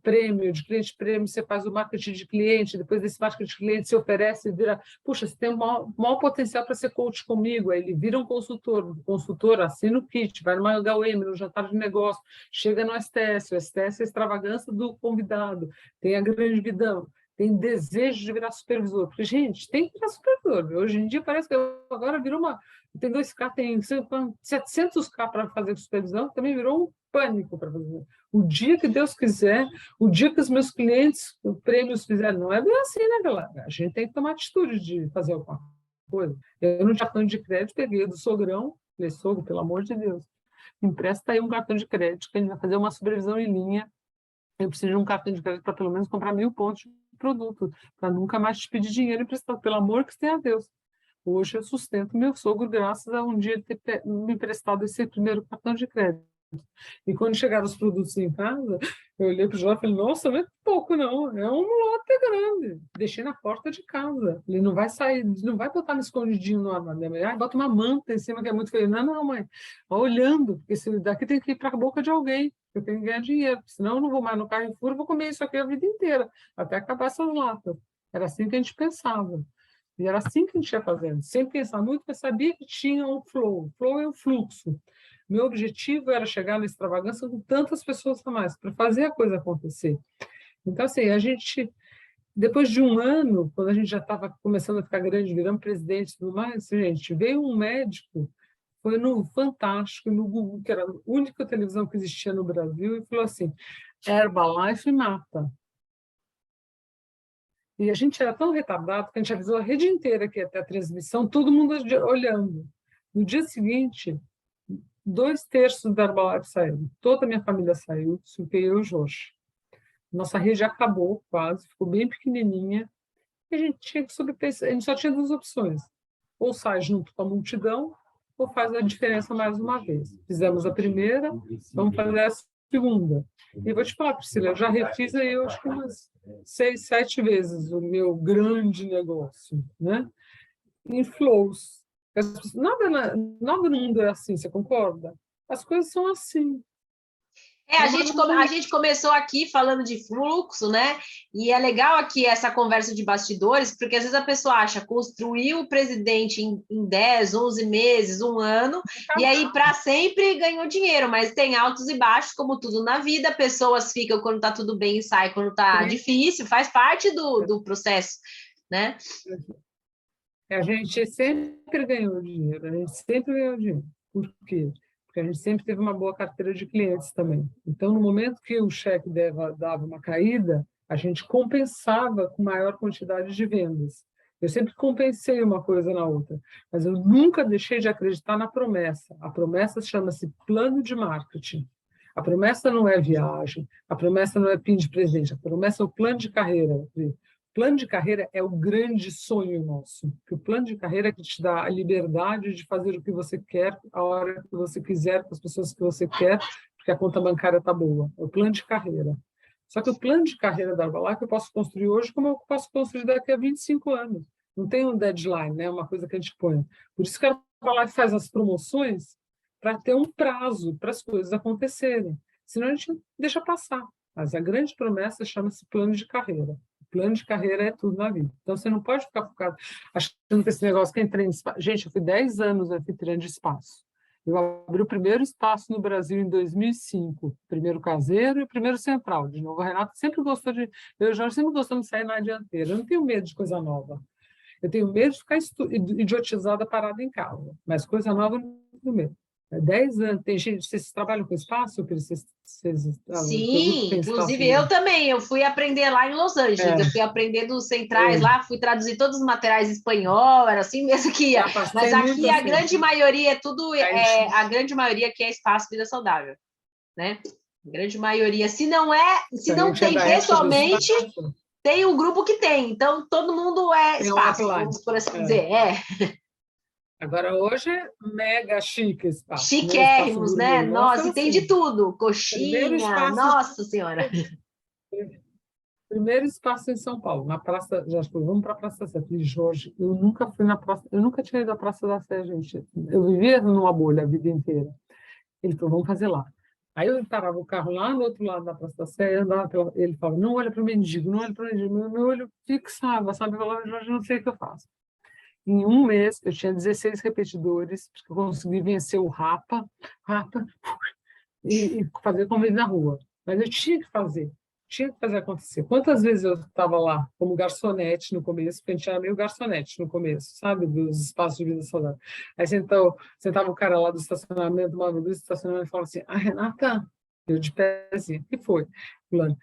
prêmio, de cliente prêmio, você faz o marketing de cliente, depois desse marketing de cliente você oferece e vira, puxa, você tem um maior potencial para ser coach comigo, aí ele vira um consultor assina o kit, vai no HUM, no jantar de negócio, chega no STS, o STS é a extravagância do convidado, tem a grande vidão, tem desejo de virar supervisor. Porque, gente, tem que virar supervisor. Hoje em dia parece que agora virou uma... Tem 2K, tem 700K para fazer supervisão, também virou um pânico para fazer. O dia que Deus quiser, o dia que os meus clientes, os prêmios fizerem, não é bem assim, né, galera? A gente tem que tomar atitude de fazer alguma coisa. Eu não tinha cartão de crédito, peguei do sogrão, falei, sogro, pelo amor de Deus, empresta aí um cartão de crédito, que a gente vai fazer uma supervisão em linha. Eu preciso de um cartão de crédito para pelo menos comprar 1.000 pontos de produto, para nunca mais te pedir dinheiro emprestado, pelo amor que tenha a Deus. Hoje eu sustento meu sogro graças a um dia ter me emprestado esse primeiro cartão de crédito. E quando chegaram os produtos em casa, eu olhei para o João e falei, nossa, não é pouco não, é um lote grande. Deixei na porta de casa. Ele não vai sair, não vai botar no escondidinho no armário. Ah, bota uma manta em cima que é muito feio. Não, não, mãe. Olhando, porque esse daqui tem que ir para a boca de alguém. Eu tenho que ganhar dinheiro, senão eu não vou mais no Carrefour, vou comer isso aqui a vida inteira, até acabar essas latas. Era assim que a gente pensava. E era assim que a gente ia fazendo, sem pensar muito, mas sabia que tinha um flow. Flow é o fluxo. Meu objetivo era chegar na extravagância com tantas pessoas a mais, para fazer a coisa acontecer. Então, assim, a gente, depois de um ano, quando a gente já estava começando a ficar grande, virando presidente e tudo mais, gente, veio um médico, foi no Fantástico, no Gugu, que era a única televisão que existia no Brasil, e falou assim, Herbalife mata. E a gente era tão retardado que a gente avisou a rede inteira que ia ter a transmissão, todo mundo olhando. No dia seguinte, 2/3 da Herbalife saíram. Toda a minha família saiu, fiquei eu e o Jorge. Nossa rede acabou quase, ficou bem pequenininha. E a gente tinha que sobrepensar. A gente só tinha 2 opções. Ou sai junto com a multidão, ou faz a diferença mais uma vez. Fizemos a primeira, vamos fazer a segunda. E vou te falar, Priscila, eu já refiz aí, eu acho que umas 6, 7 vezes o meu grande negócio, né? Em flows. Nada no mundo é assim, você concorda? As coisas são assim. A gente começou aqui falando de fluxo, né? E é legal aqui essa conversa de bastidores, porque às vezes a pessoa acha construir o presidente em 10, 11 meses, um ano, e aí para sempre ganhou dinheiro, mas tem altos e baixos, como tudo na vida, pessoas ficam quando está tudo bem e saem quando está difícil, faz parte do processo, né? A gente sempre ganhou dinheiro, a gente sempre ganhou dinheiro. Por quê? Porque a gente sempre teve uma boa carteira de clientes também. Então, no momento que o cheque dava uma caída, a gente compensava com maior quantidade de vendas. Eu sempre compensei uma coisa na outra, mas eu nunca deixei de acreditar na promessa. A promessa chama-se plano de marketing. A promessa não é viagem, a promessa não é PIN de presente, a promessa é o plano de carreira. Plano de carreira é o grande sonho nosso, porque o plano de carreira é que te dá a liberdade de fazer o que você quer, a hora que você quiser, com as pessoas que você quer, porque a conta bancária está boa. É o plano de carreira. Só que o plano de carreira da Herbalife eu posso construir hoje como eu posso construir daqui a 25 anos. Não tem um deadline, né? Uma coisa que a gente põe. Por isso que a Herbalife faz as promoções para ter um prazo para as coisas acontecerem. Senão a gente deixa passar. Mas a grande promessa chama-se plano de carreira. Plano de carreira é tudo na vida. Então, você não pode ficar focado achando que esse negócio que entra em espaço... Gente, eu fui 10 anos anfitriã de espaço. Eu abri o primeiro espaço no Brasil em 2005. Primeiro caseiro e primeiro central. De novo, a Renata sempre gostou de... Eu e o Jorge sempre gostamos de sair na dianteira. Eu não tenho medo de coisa nova. Eu tenho medo de ficar idiotizada, parada em casa. Mas coisa nova eu não tenho medo. 10 anos. Tem gente, vocês trabalham com espaço? Sim, Tem espaço, inclusive eu também. Eu fui aprender lá em Los Angeles. Eu fui aprender dos centrais lá, fui traduzir todos os materiais em espanhol, era assim mesmo que ia. Mas aqui a grande maioria é tudo, a grande maioria aqui é espaço vida saudável, né? A grande maioria. Se não tem pessoalmente, tem um grupo que tem. Então todo mundo é espaço, vamos por assim dizer. Agora, hoje é mega chique espaço. Chiquérrimos, né? Nossa, e tem de tudo. Coxinha, nossa senhora. Primeiro espaço em São Paulo, na Praça, já falei, vamos para a Praça da Sé. Falei, Jorge, eu nunca fui na Praça, eu nunca tinha ido à Praça da Sé, gente. Eu vivia numa bolha a vida inteira. Ele falou, vamos fazer lá. Aí eu parava o carro lá no outro lado da Praça da Sé, andava ele falava, não olha para o mendigo, não olha para o mendigo. Meu olho fixava, sabe? Eu falava, Jorge, não sei o que eu faço. Em um mês, eu tinha 16 repetidores, porque eu consegui vencer o rapa, e fazer comida na rua. Mas eu tinha que fazer acontecer. Quantas vezes eu estava lá como garçonete no começo, porque a gente era meio garçonete no começo, sabe, dos espaços de vida saudável. Aí sentava o cara lá do estacionamento, uma vez do estacionamento, e falava assim, Renata, eu de pézinho, que foi? Fulano,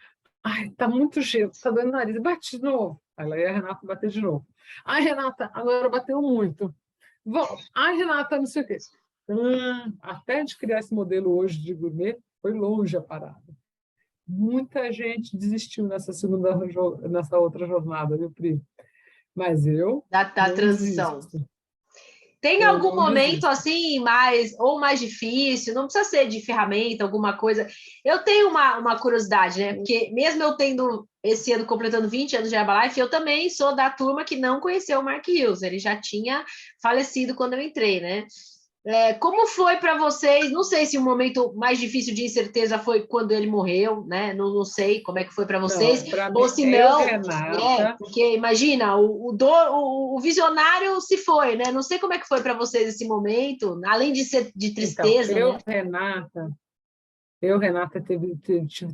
tá muito gelo, tá dando nariz, bate de novo. Aí lá ia a Renata bater de novo. Renata, agora bateu muito. Renata, não sei o quê. Até de criar esse modelo hoje de gourmet, foi longe a parada. Muita gente desistiu nessa outra jornada, viu, Pri? Mas eu da transição. Desisto. Tem algum momento assim, mais difícil, não precisa ser de ferramenta, alguma coisa. Eu tenho uma curiosidade, né? Porque mesmo eu tendo esse ano completando 20 anos de Herbalife, eu também sou da turma que não conheceu o Mark Hughes, ele já tinha falecido quando eu entrei, né? Como foi para vocês? Não sei se o momento mais difícil de incerteza foi quando ele morreu, né? Não sei como é que foi para vocês. Ou se não, porque imagina, o visionário se foi, né? Não sei como é que foi para vocês esse momento, além de ser de tristeza. Então, né? Renata, tive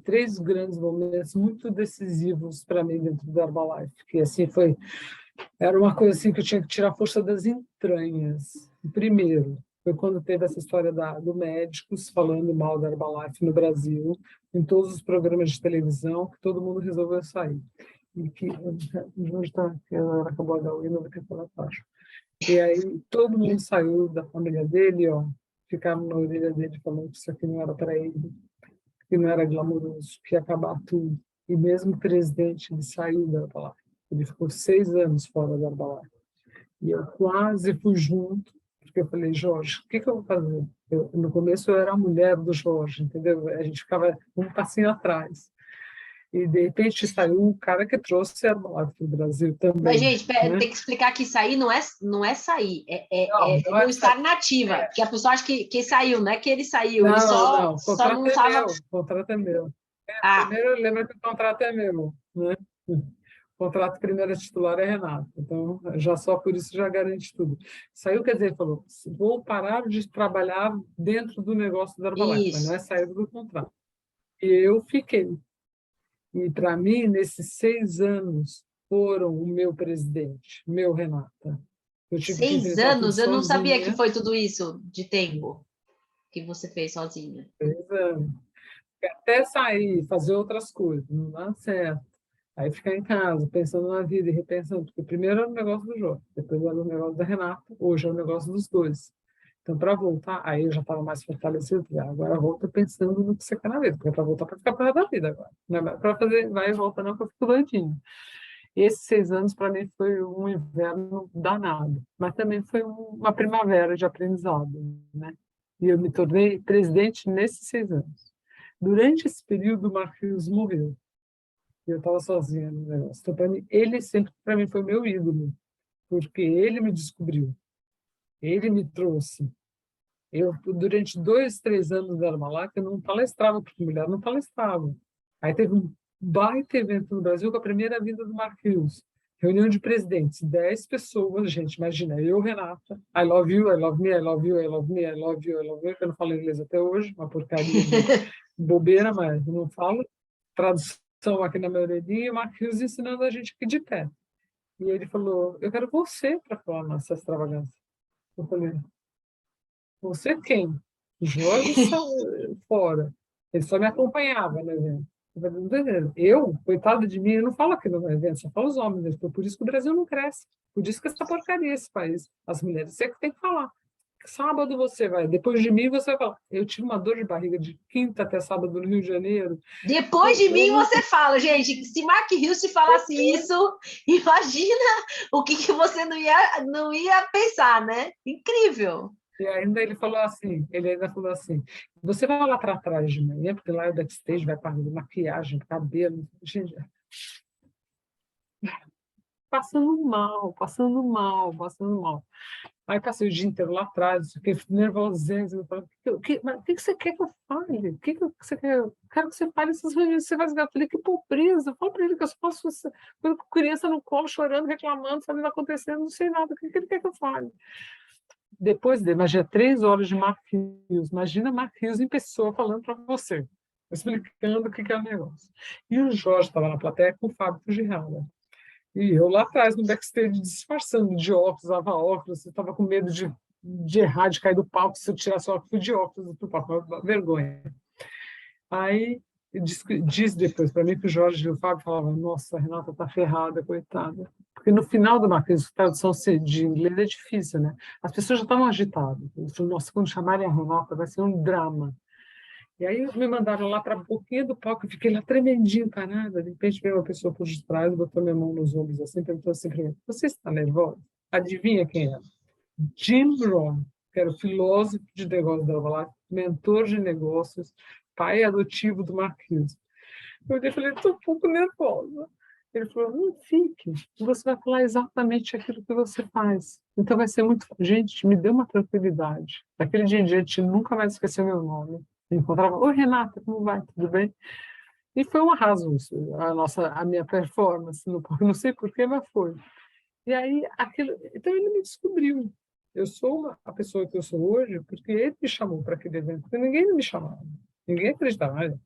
3 grandes momentos muito decisivos para mim dentro do Herbalife, que assim era uma coisa assim que eu tinha que tirar a força das entranhas. Primeiro, foi quando teve essa história do médicos falando mal da Herbalife no Brasil, em todos os programas de televisão, que todo mundo resolveu sair. E que hoje acabou a Gaúcha, não vai ter que falar baixo. E aí todo mundo saiu da família dele, ficaram na orelha dele falando que isso aqui não era para ele, que não era glamouroso, que ia acabar tudo. E mesmo o presidente, ele saiu da Herbalife. Ele ficou 6 anos fora da Herbalife. E eu quase fui junto, porque eu falei, Jorge, o que eu vou fazer? No começo eu era a mulher do Jorge, entendeu? A gente ficava um passinho atrás. E, de repente, saiu o cara que trouxe a Herbalife para o Brasil também. Mas, gente, tem que explicar que sair não é sair, não estar nativa. Porque a pessoa acha que saiu, não é que ele saiu, ele só não estava... O contrato é meu. Primeiro, lembra que o contrato é meu, né? O contrato primeiro titular é Renato, então já só por isso já garante tudo. Saiu, quer dizer, falou, vou parar de trabalhar dentro do negócio da Herbalife, mas não é sair do contrato. E eu fiquei. E para mim, nesses 6 anos, foram o meu presidente, meu Renata. 6 anos? Eu não sabia que foi tudo isso de tempo que você fez sozinha. 6 anos. Até sair, fazer outras coisas, não dá certo. Aí ficar em casa, pensando na vida e repensando, porque primeiro era o negócio do Jorge, depois era o negócio da Renata, hoje é o negócio dos dois. Então, para voltar, aí eu já estava mais fortalecido, agora volta pensando no que você quer na vida, porque para voltar para ficar para da vida agora. Não é para fazer vai e volta, não, que eu fico doidinho. Esses 6 anos, para mim, foi um inverno danado, mas também foi uma primavera de aprendizado, né? E eu me tornei presidente nesses 6 anos. Durante esse período, o Marquinhos morreu. Eu estava sozinha no negócio. Então, para mim, ele sempre, para mim, foi meu ídolo, porque ele me descobriu, ele me trouxe. Eu, durante 2, 3 anos da Herbalife, eu não palestrava, porque mulher não palestrava. Aí teve um baita evento no Brasil com a primeira vinda do Marquinhos. Reunião de presidentes, 10 pessoas, gente, imagina, eu, Renata, I love you, I love me, I love you, I love me, I love you, I love you, que eu não falo inglês até hoje, uma porcaria de bobeira, mas não falo. Tradução aqui na minha orelhinha, e o Marquinhos ensinando a gente aqui de pé. E ele falou, eu quero você para falar nessa extravagância. Eu falei, você quem? O Jorge saiu fora. Ele só me acompanhava no evento. Eu, coitada de mim, eu não falo aqui no evento, só falo os homens. Né? Por isso que o Brasil não cresce. Por isso que essa porcaria esse país. As mulheres, você que tem que falar. Sábado você vai, depois de mim você vai falar. Eu tive uma dor de barriga de quinta até sábado no Rio de Janeiro. Depois de mim você fala, gente, se Mark Hughes te falasse isso, imagina o que você não ia pensar, né? Incrível. E ainda ele ainda falou assim, você vai lá para trás de manhã, porque lá é o backstage, vai para maquiagem, cabelo, gente, passando mal, passando mal, passando mal. Aí passei o dia inteiro lá atrás, fiquei nervosinha, mas o que você quer que eu fale? O que você quer? Eu quero que você fale essas reuniões, você vai desgastar. Eu falei, que pobreza, fala para ele que eu só posso com criança no colo, chorando, reclamando, sabendo o que está acontecendo, não sei nada, o que ele quer que eu fale? Depois dele, imagina 3 horas de Mark Hughes, imagina Mark Hughes em pessoa falando para você, explicando o que é o negócio. E o Jorge estava na plateia com o Fábio Fujihara. E eu lá atrás, no backstage, disfarçando de óculos, usava óculos, eu estava com medo de errar, de cair do palco, se eu tirasse o óculos de óculos do palco, uma vergonha. Aí diz depois para mim que o Jorge e o Fábio falavam, nossa, a Renata está ferrada, coitada. Porque no final do Marquês, a tradução de inglês é difícil, né? As pessoas já estavam agitadas. Eu falei, nossa, quando chamarem a Renata vai ser um drama. E aí me mandaram lá para a boquinha do palco, eu fiquei lá tremendinho, parada. De repente veio uma pessoa por detrás, botou minha mão nos ombros assim, perguntou assim para mim, você está nervosa? Adivinha quem era? Jim Rohn, que era o filósofo de negócios da Herbalife, mentor de negócios, pai adotivo do Mark Hughes. Eu falei, estou um pouco nervosa. Ele falou, não fique, você vai falar exatamente aquilo que você faz. Então vai ser muito... Gente, me deu uma tranquilidade. Daquele dia em diante, nunca mais esqueceu meu nome. Me encontrava, oi Renata, como vai? Tudo bem? E foi um arraso isso, a minha performance no palco. Não sei porquê, mas foi. E aí, então ele me descobriu. Eu sou a pessoa que eu sou hoje porque ele me chamou para aquele evento, porque ninguém me chamava. Ninguém acreditava. Olha,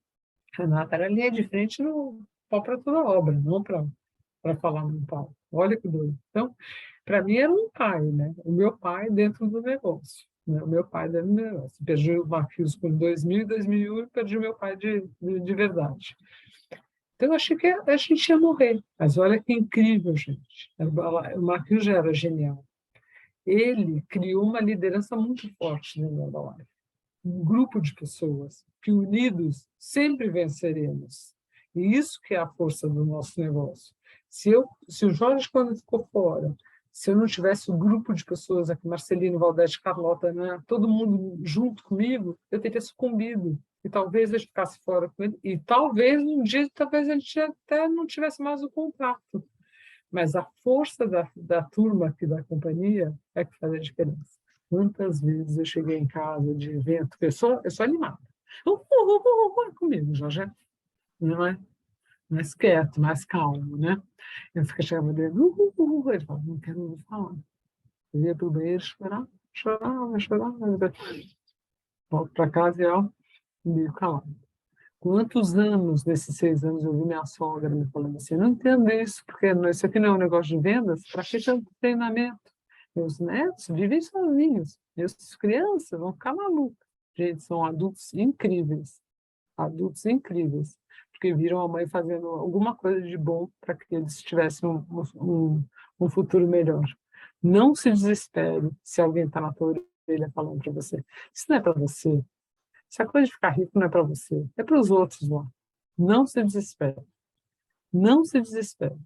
Renata era linha de frente no pau para toda obra, não para falar no palco. Olha que doido. Então, para mim era um pai, né? O meu pai dentro do negócio. Né? O meu pai dentro do negócio. Perdi o Marquinhos por 2000 e 2001 e perdi o meu pai de verdade. Então, eu achei que a gente ia morrer. Mas olha que incrível, gente. O Marquinhos já era genial. Ele criou uma liderança muito forte dentro da Herbalife. Um grupo de pessoas que, unidos, sempre venceremos. E isso que é a força do nosso negócio. Se o Jorge, quando ficou fora, se eu não tivesse um grupo de pessoas aqui, Marcelino, Valdete, Carlota, né, todo mundo junto comigo, eu teria sucumbido. E talvez eu ficasse fora com ele. E talvez um dia, talvez a gente até não tivesse mais o contrato. Mas a força da turma aqui da companhia é que faz a diferença. Quantas vezes eu cheguei em casa de evento, porque eu sou animada. Comigo, Jorge. Não é? Mais quieto, mais calmo, né? Eu chegava dele, ele falava, não quero ouvir falar. Eu ia para o banheiro chorava. Volto para casa e ó, meio calado. Quantos anos, nesses 6 anos, eu vi minha sogra me falando assim, não entendo isso, porque isso aqui não é um negócio de vendas, para que tanto treinamento? Meus netos vivem sozinhos, minhas crianças vão ficar malucas. Gente, são adultos incríveis, porque viram a mãe fazendo alguma coisa de bom para que eles tivessem um futuro melhor. Não se desespere se alguém está na tua orelha falando para você. Isso não é para você. Se a coisa de ficar rico não é para você, é para os outros lá. Não se desespere. Não se desespere.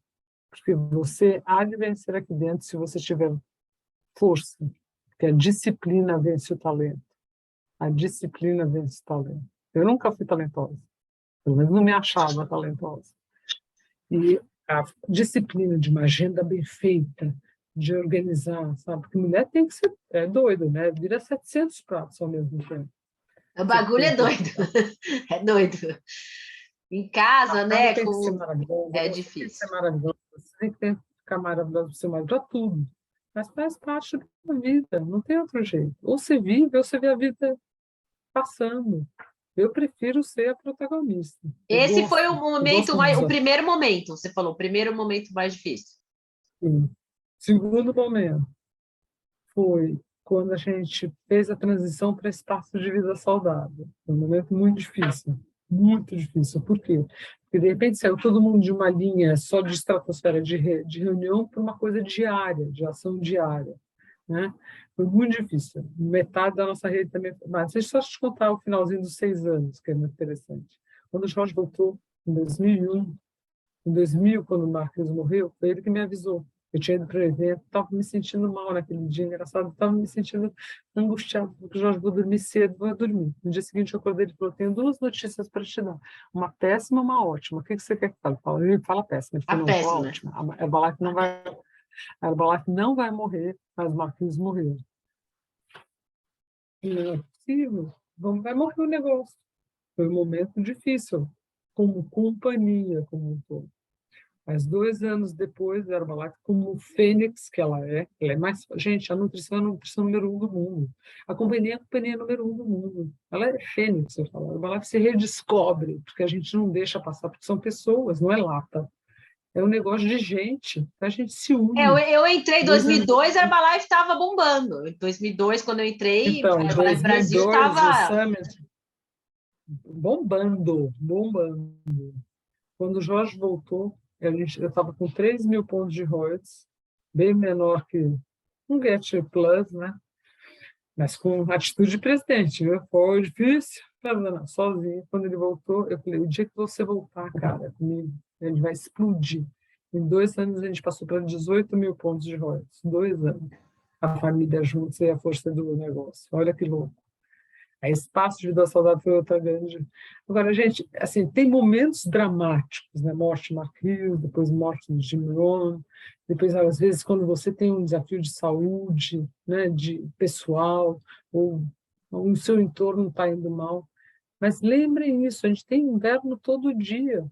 Porque você há de vencer aqui dentro se você tiver força. Porque a disciplina vence o talento. A disciplina vence o talento. Eu nunca fui talentosa. Pelo menos não me achava talentosa. E a disciplina de uma agenda bem feita, de organizar, sabe? Porque mulher tem que ser doida, né? Vira 700 pratos ao mesmo tempo. O bagulho é doido. É doido. Em casa, né? Tem que ser maravilhosa. É difícil. Tem que ser maravilhosa. Você tem que ficar maravilhosa para ser maravilhosa, para tudo. Mas faz parte da vida, não tem outro jeito. Ou você vive, ou você vê a vida passando. Eu prefiro ser a protagonista. Esse foi o momento o primeiro momento, você falou, o primeiro momento mais difícil. Sim. Segundo momento foi quando a gente fez a transição para espaço de vida saudável. Foi um momento muito difícil, muito difícil. Por quê? Porque, de repente, saiu todo mundo de uma linha só de estratosfera de reunião para uma coisa diária, de ação diária, né? Foi muito difícil. Metade da nossa rede também. Mas deixa eu só te contar o finalzinho dos 6 anos, que é muito interessante. Quando o Jorge voltou, em 2001, em 2000, quando o Marcos morreu, foi ele que me avisou. Eu tinha ido para o evento, estava me sentindo mal naquele dia, engraçado, estava me sentindo angustiado, porque Jorge, vou dormir cedo, vou dormir. No dia seguinte, eu acordei e falou: tenho 2 notícias para te dar, uma péssima e uma ótima. O que você quer que fale? Ele fala péssima, ele A falou: não, fala péssima. ótima. A Herbalife não vai morrer, mas o Marcos morreu. E não é possível, vai morrer o negócio. Foi um momento difícil, como companhia, como um todo. Mas 2 anos depois, a Herbalife, como fênix que ela é mais... Gente, a nutrição é a nutrição número 1 do mundo. A companhia é a companhia número 1 do mundo. Ela é fênix, eu falo. A Herbalife se redescobre, porque a gente não deixa passar, porque são pessoas, não é lata. É um negócio de gente, a gente se une. Eu entrei em 2 anos... 2002, a Herbalife estava bombando. Em 2002, quando eu entrei, Então, a Herbalife Brasil 2002, o estava... Summit, bombando, bombando. Quando o Jorge voltou, eu estava com 3 mil pontos de royalties, bem menor que um Get Plus, né? Mas com atitude de presidente, viu? Foi difícil, não, sozinho. Quando ele voltou, eu falei: o dia que você voltar, cara, comigo, ele vai explodir. Em 2 anos, a gente passou para 18 mil pontos de royalties. 2 anos. A família juntos e a força do negócio. Olha que louco. A Espaço de Vida Saudável foi outra grande. Agora, gente, assim, tem momentos dramáticos, né? Morte de Mark Hughes, depois morte de Jim Rohn, depois, às vezes, quando você tem um desafio de saúde, né, de pessoal, ou o seu entorno está indo mal. Mas lembrem isso, a gente tem inverno todo dia.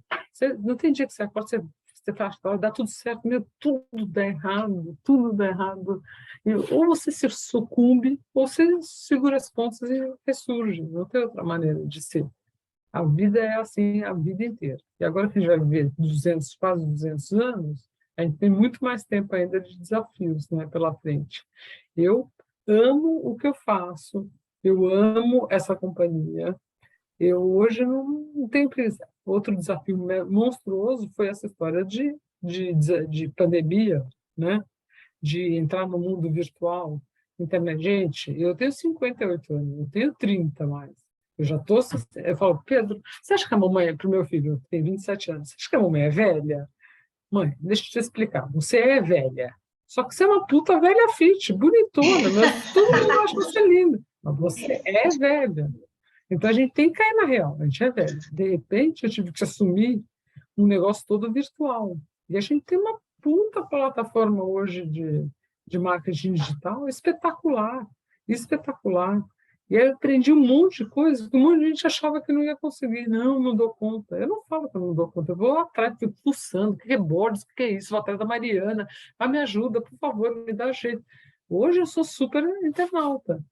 Não tem dia que você acorda, você fala: dá tudo certo, meu, tudo dá errado, tudo dá errado. Ou você se sucumbe, ou você segura as pontas e ressurge. Não tem outra maneira de ser. A vida é assim a vida inteira. E agora que a gente vai viver 200, quase 200 anos, a gente tem muito mais tempo ainda de desafios, né, pela frente. Eu amo o que eu faço, eu amo essa companhia. Eu hoje não tenho pressa. Outro desafio monstruoso foi essa história de pandemia, né? De entrar no mundo virtual, internet. Gente, eu tenho 58 anos, eu tenho 30 mais. Eu já estou. Eu falo: Pedro, você acha que a mamãe, para o meu filho, que tem 27 anos, você acha que a mamãe é velha? Mãe, deixa eu te explicar. Você é velha. Só que você é uma puta velha fit, bonitona, mas todo mundo acha você linda. Mas você é velha. Então a gente tem que cair na real, a gente é velho. De repente eu tive que assumir um negócio todo virtual. E a gente tem uma puta plataforma hoje de marketing digital espetacular, espetacular. E aí eu aprendi um monte de coisa que um monte de gente achava que não ia conseguir. Não, não dou conta. Eu não falo que eu não dou conta. Eu vou atrás, fico pulsando, que rebordes, que é isso? Vou atrás da Mariana. Ah, me ajuda, por favor, me dá jeito. Hoje eu sou super internauta.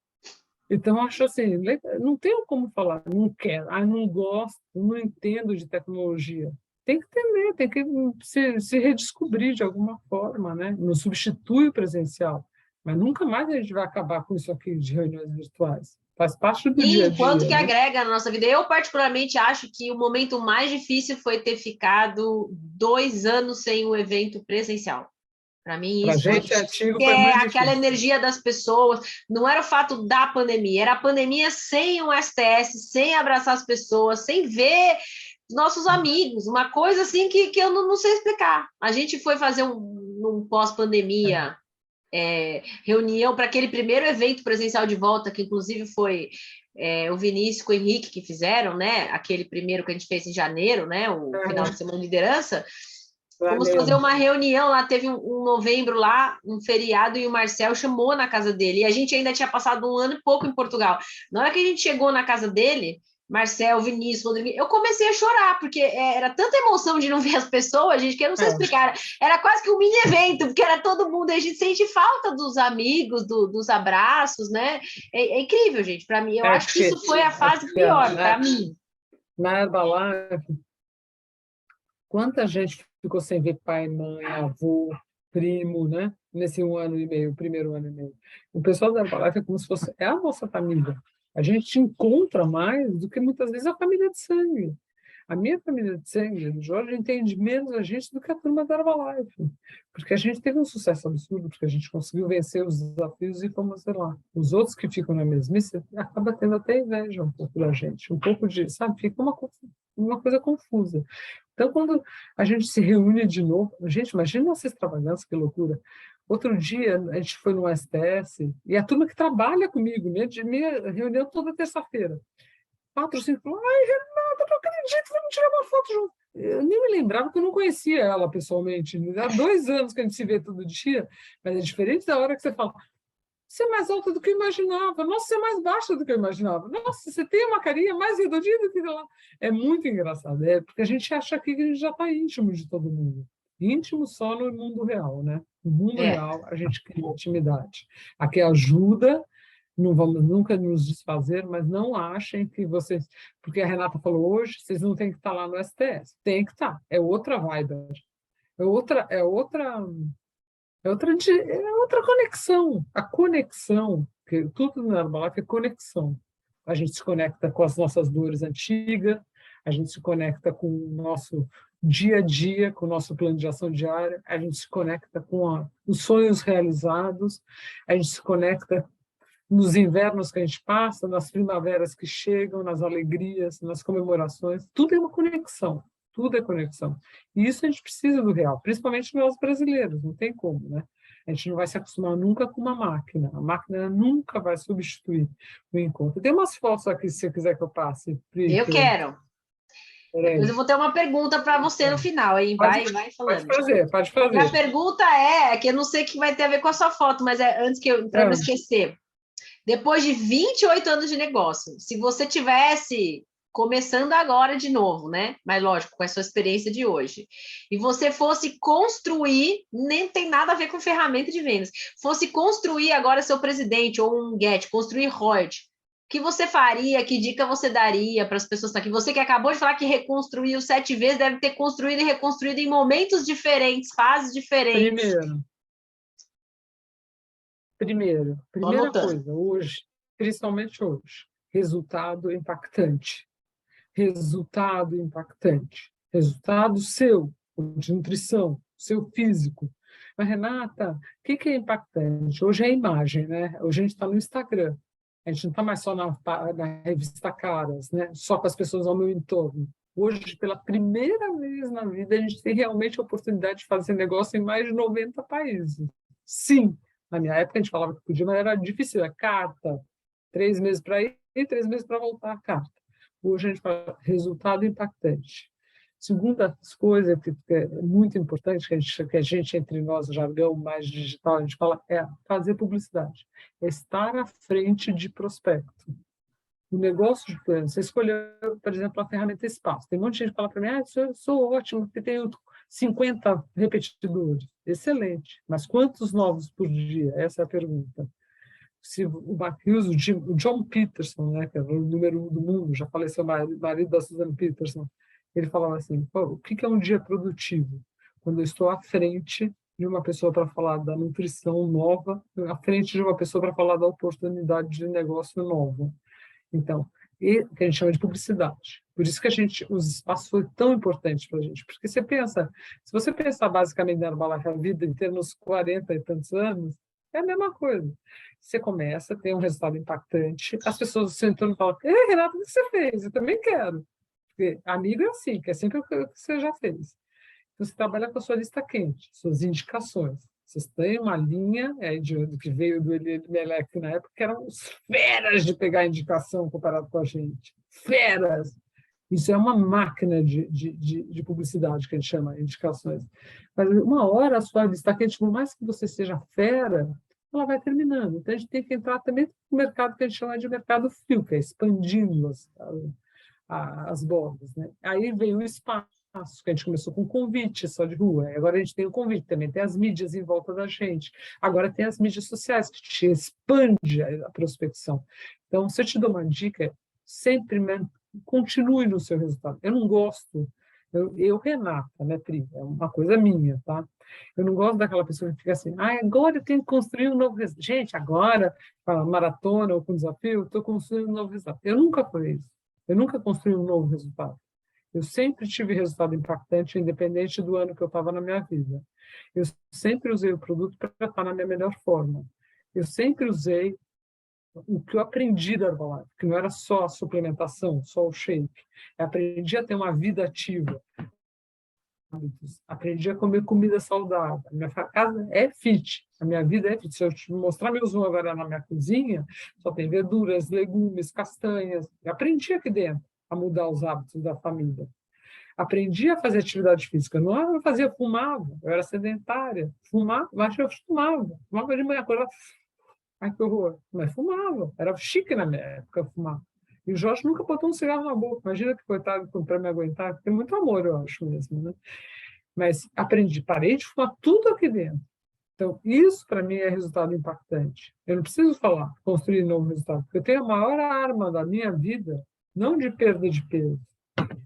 Então, acho assim, não tenho como falar: não quero, não gosto, não entendo de tecnologia. Tem que entender, tem que se redescobrir de alguma forma, né? Não substitui o presencial, mas nunca mais a gente vai acabar com isso aqui de reuniões virtuais. Faz parte do dia a Sim, quanto dia, que né? agrega na nossa vida. Eu, particularmente, acho que o momento mais difícil foi ter ficado 2 anos sem o evento presencial. Para mim, Para a isso foi gente antigo que foi é muito aquela difícil. energia das pessoas. Não era o fato da pandemia, era a pandemia sem o STS, sem abraçar as pessoas, sem ver nossos amigos. Uma coisa assim que eu não sei explicar. A gente foi fazer um pós-pandemia reunião para aquele primeiro evento presencial de volta, que inclusive foi o Vinícius com o Henrique que fizeram, né? Aquele primeiro que a gente fez em janeiro, né? O final de semana de liderança. Fomos fazer uma reunião lá, teve um novembro lá, um feriado, e o Marcel chamou na casa dele. E a gente ainda tinha passado 1 ano e pouco em Portugal. Na hora que a gente chegou na casa dele, Marcel, Vinícius, Rodrigo, eu comecei a chorar, porque era tanta emoção de não ver as pessoas, gente, que eu não sei explicar. Era quase que um mini evento, porque era todo mundo, a gente sente falta dos amigos, dos abraços, né? É incrível, gente, para mim. Eu acho que isso foi a fase pior, para mim. Na Herbalife, quanta gente ficou sem ver pai, mãe, avô, primo, né? Nesse 1 ano e meio, primeiro ano e meio. O pessoal da Herbalife é como se fosse é a nossa família. A gente encontra mais do que muitas vezes a família de sangue. A minha família de sangue, do Jorge, entende menos a gente do que a turma da Herbalife. Porque a gente teve um sucesso absurdo, porque a gente conseguiu vencer os desafios e fomos lá. Os outros que ficam na mesmice acaba tendo até inveja um pouco da gente, um pouco de, sabe, fica uma coisa confusa. Então, quando a gente se reúne de novo, gente, imagina vocês trabalhando, que loucura. Outro dia, a gente foi no STS, e a turma que trabalha comigo, minha reunião toda terça-feira. 4, 5, ai, Renata, não acredito, vamos tirar uma foto junto. Eu nem me lembrava que eu não conhecia ela pessoalmente. Há 2 anos que a gente se vê todo dia, mas é diferente da hora que você fala, você é mais alta do que eu imaginava, nossa, você é mais baixa do que eu imaginava, nossa, você tem uma carinha mais redondinha do que lá. É muito engraçado, porque a gente acha que a gente já está íntimo de todo mundo. Íntimo só no mundo real, né? No mundo real, a gente cria intimidade. Aqui ajuda, não vamos nunca nos desfazer, mas não achem que vocês... Porque a Renata falou hoje, vocês não têm que estar lá no STS. Tem que estar. É outra vibe. É outra conexão. A conexão, que tudo na Herbalife é conexão. A gente se conecta com as nossas dores antigas, a gente se conecta com o nosso dia a dia, com o nosso plano de ação diária, a gente se conecta com os sonhos realizados, a gente se conecta nos invernos que a gente passa, nas primaveras que chegam, nas alegrias, nas comemorações. Tudo é uma conexão. Tudo é conexão. E isso a gente precisa do real, principalmente nós brasileiros, não tem como, né? A gente não vai se acostumar nunca com uma máquina. A máquina nunca vai substituir o encontro. Tem umas fotos aqui, se você quiser que eu passe. Pri, Eu quero. Depois eu vou ter uma pergunta para você no final, hein? Vai falando. Pode fazer. E a pergunta é, que eu não sei o que vai ter a ver com a sua foto, mas é antes para não esquecer. Depois de 28 anos de negócio, se você tivesse começando agora de novo, né? Mas lógico, com a sua experiência de hoje, e você fosse construir, nem tem nada a ver com ferramenta de vendas, fosse construir agora seu presidente ou um Get, construir Royalty, o que você faria, que dica você daria para as pessoas que estão aqui? Você que acabou de falar que reconstruiu 7 vezes, deve ter construído e reconstruído em momentos diferentes, fases diferentes. Primeira coisa, hoje, principalmente hoje, resultado impactante. Resultado impactante. Resultado seu, de nutrição, seu físico. Mas, Renata, o que é impactante? Hoje é a imagem, né? Hoje a gente está no Instagram. A gente não está mais só na revista Caras, né? Só com as pessoas ao meu entorno. Hoje, pela primeira vez na vida, a gente tem realmente a oportunidade de fazer negócio em mais de 90 países. Sim, na minha época a gente falava que podia, mas era difícil. Era carta, 3 meses para ir e 3 meses para voltar a carta. Hoje a gente fala resultado impactante. Segunda coisa que é muito importante, que a gente entre nós, o jargão mais digital, a gente fala, é fazer publicidade. É estar à frente de prospecto. O negócio de plano, você escolheu, por exemplo, a ferramenta Espaço. Tem um monte de gente que fala para mim, eu sou ótimo, porque tenho 50 repetidores. Excelente. Mas quantos novos por dia? Essa é a pergunta. Se o Marcus, o John Peterson, né, que é o número 1 do mundo, já faleceu o marido da Susan Peterson, ele falava assim, o que é um dia produtivo? Quando eu estou à frente de uma pessoa para falar da nutrição nova, à frente de uma pessoa para falar da oportunidade de negócio nova. Então, que a gente chama de publicidade. Por isso que os espaços foram tão importantes para a gente. Porque se você pensar basicamente na Herbalife a vida inteira, nos 40 e tantos anos, é a mesma coisa. Você começa, tem um resultado impactante, as pessoas se entorno e falam, ei, Renata, o que você fez? Eu também quero. Porque amigo é assim, que é sempre o que você já fez. Então, você trabalha com a sua lista quente, suas indicações. Vocês têm uma linha do que veio do Elimelec na época, que eram feras de pegar indicação comparado com a gente. Feras! Isso é uma máquina de publicidade, que a gente chama de indicações. Mas uma hora a sua lista quente, por mais que você seja fera, ela vai terminando. Então, a gente tem que entrar também no mercado que a gente chama de mercado frio, que é expandindo as bordas. Né? Aí veio o espaço, que a gente começou com convite só de rua, agora a gente tem o convite também, tem as mídias em volta da gente, agora tem as mídias sociais, que te expande a prospecção. Então, se eu te dou uma dica, sempre continue no seu resultado. Eu não gosto Renata, né, Pri? É uma coisa minha, tá? Eu não gosto daquela pessoa que fica assim, agora eu tenho que construir um novo resultado. Gente, agora, com a maratona ou com o desafio, estou construindo um novo resultado. Eu nunca fui isso. Eu nunca construí um novo resultado. Eu sempre tive resultado impactante, independente do ano que eu estava na minha vida. Eu sempre usei o produto para estar na minha melhor forma. Eu sempre usei o que eu aprendi da Herbalife, que não era só a suplementação, só o shake. Eu aprendi a ter uma vida ativa. Aprendi a comer comida saudável. A minha casa é fit, a minha vida é fit. Se eu te mostrar meu zoom agora na minha cozinha, só tem verduras, legumes, castanhas. Eu aprendi aqui dentro a mudar os hábitos da família. Aprendi a fazer atividade física. Não eu fazia, fumava, eu era sedentária. Fumava, mas eu fumava de manhã, acordava. Ai, que horror. Mas fumava. Era chique na minha época fumar. E o Jorge nunca botou um cigarro na boca. Imagina que coitado para me aguentar. Tem muito amor, eu acho mesmo, né? Mas parei de fumar tudo aqui dentro. Então, isso para mim é resultado impactante. Eu não preciso falar, construir novo resultado, porque eu tenho a maior arma da minha vida, não de perda de peso,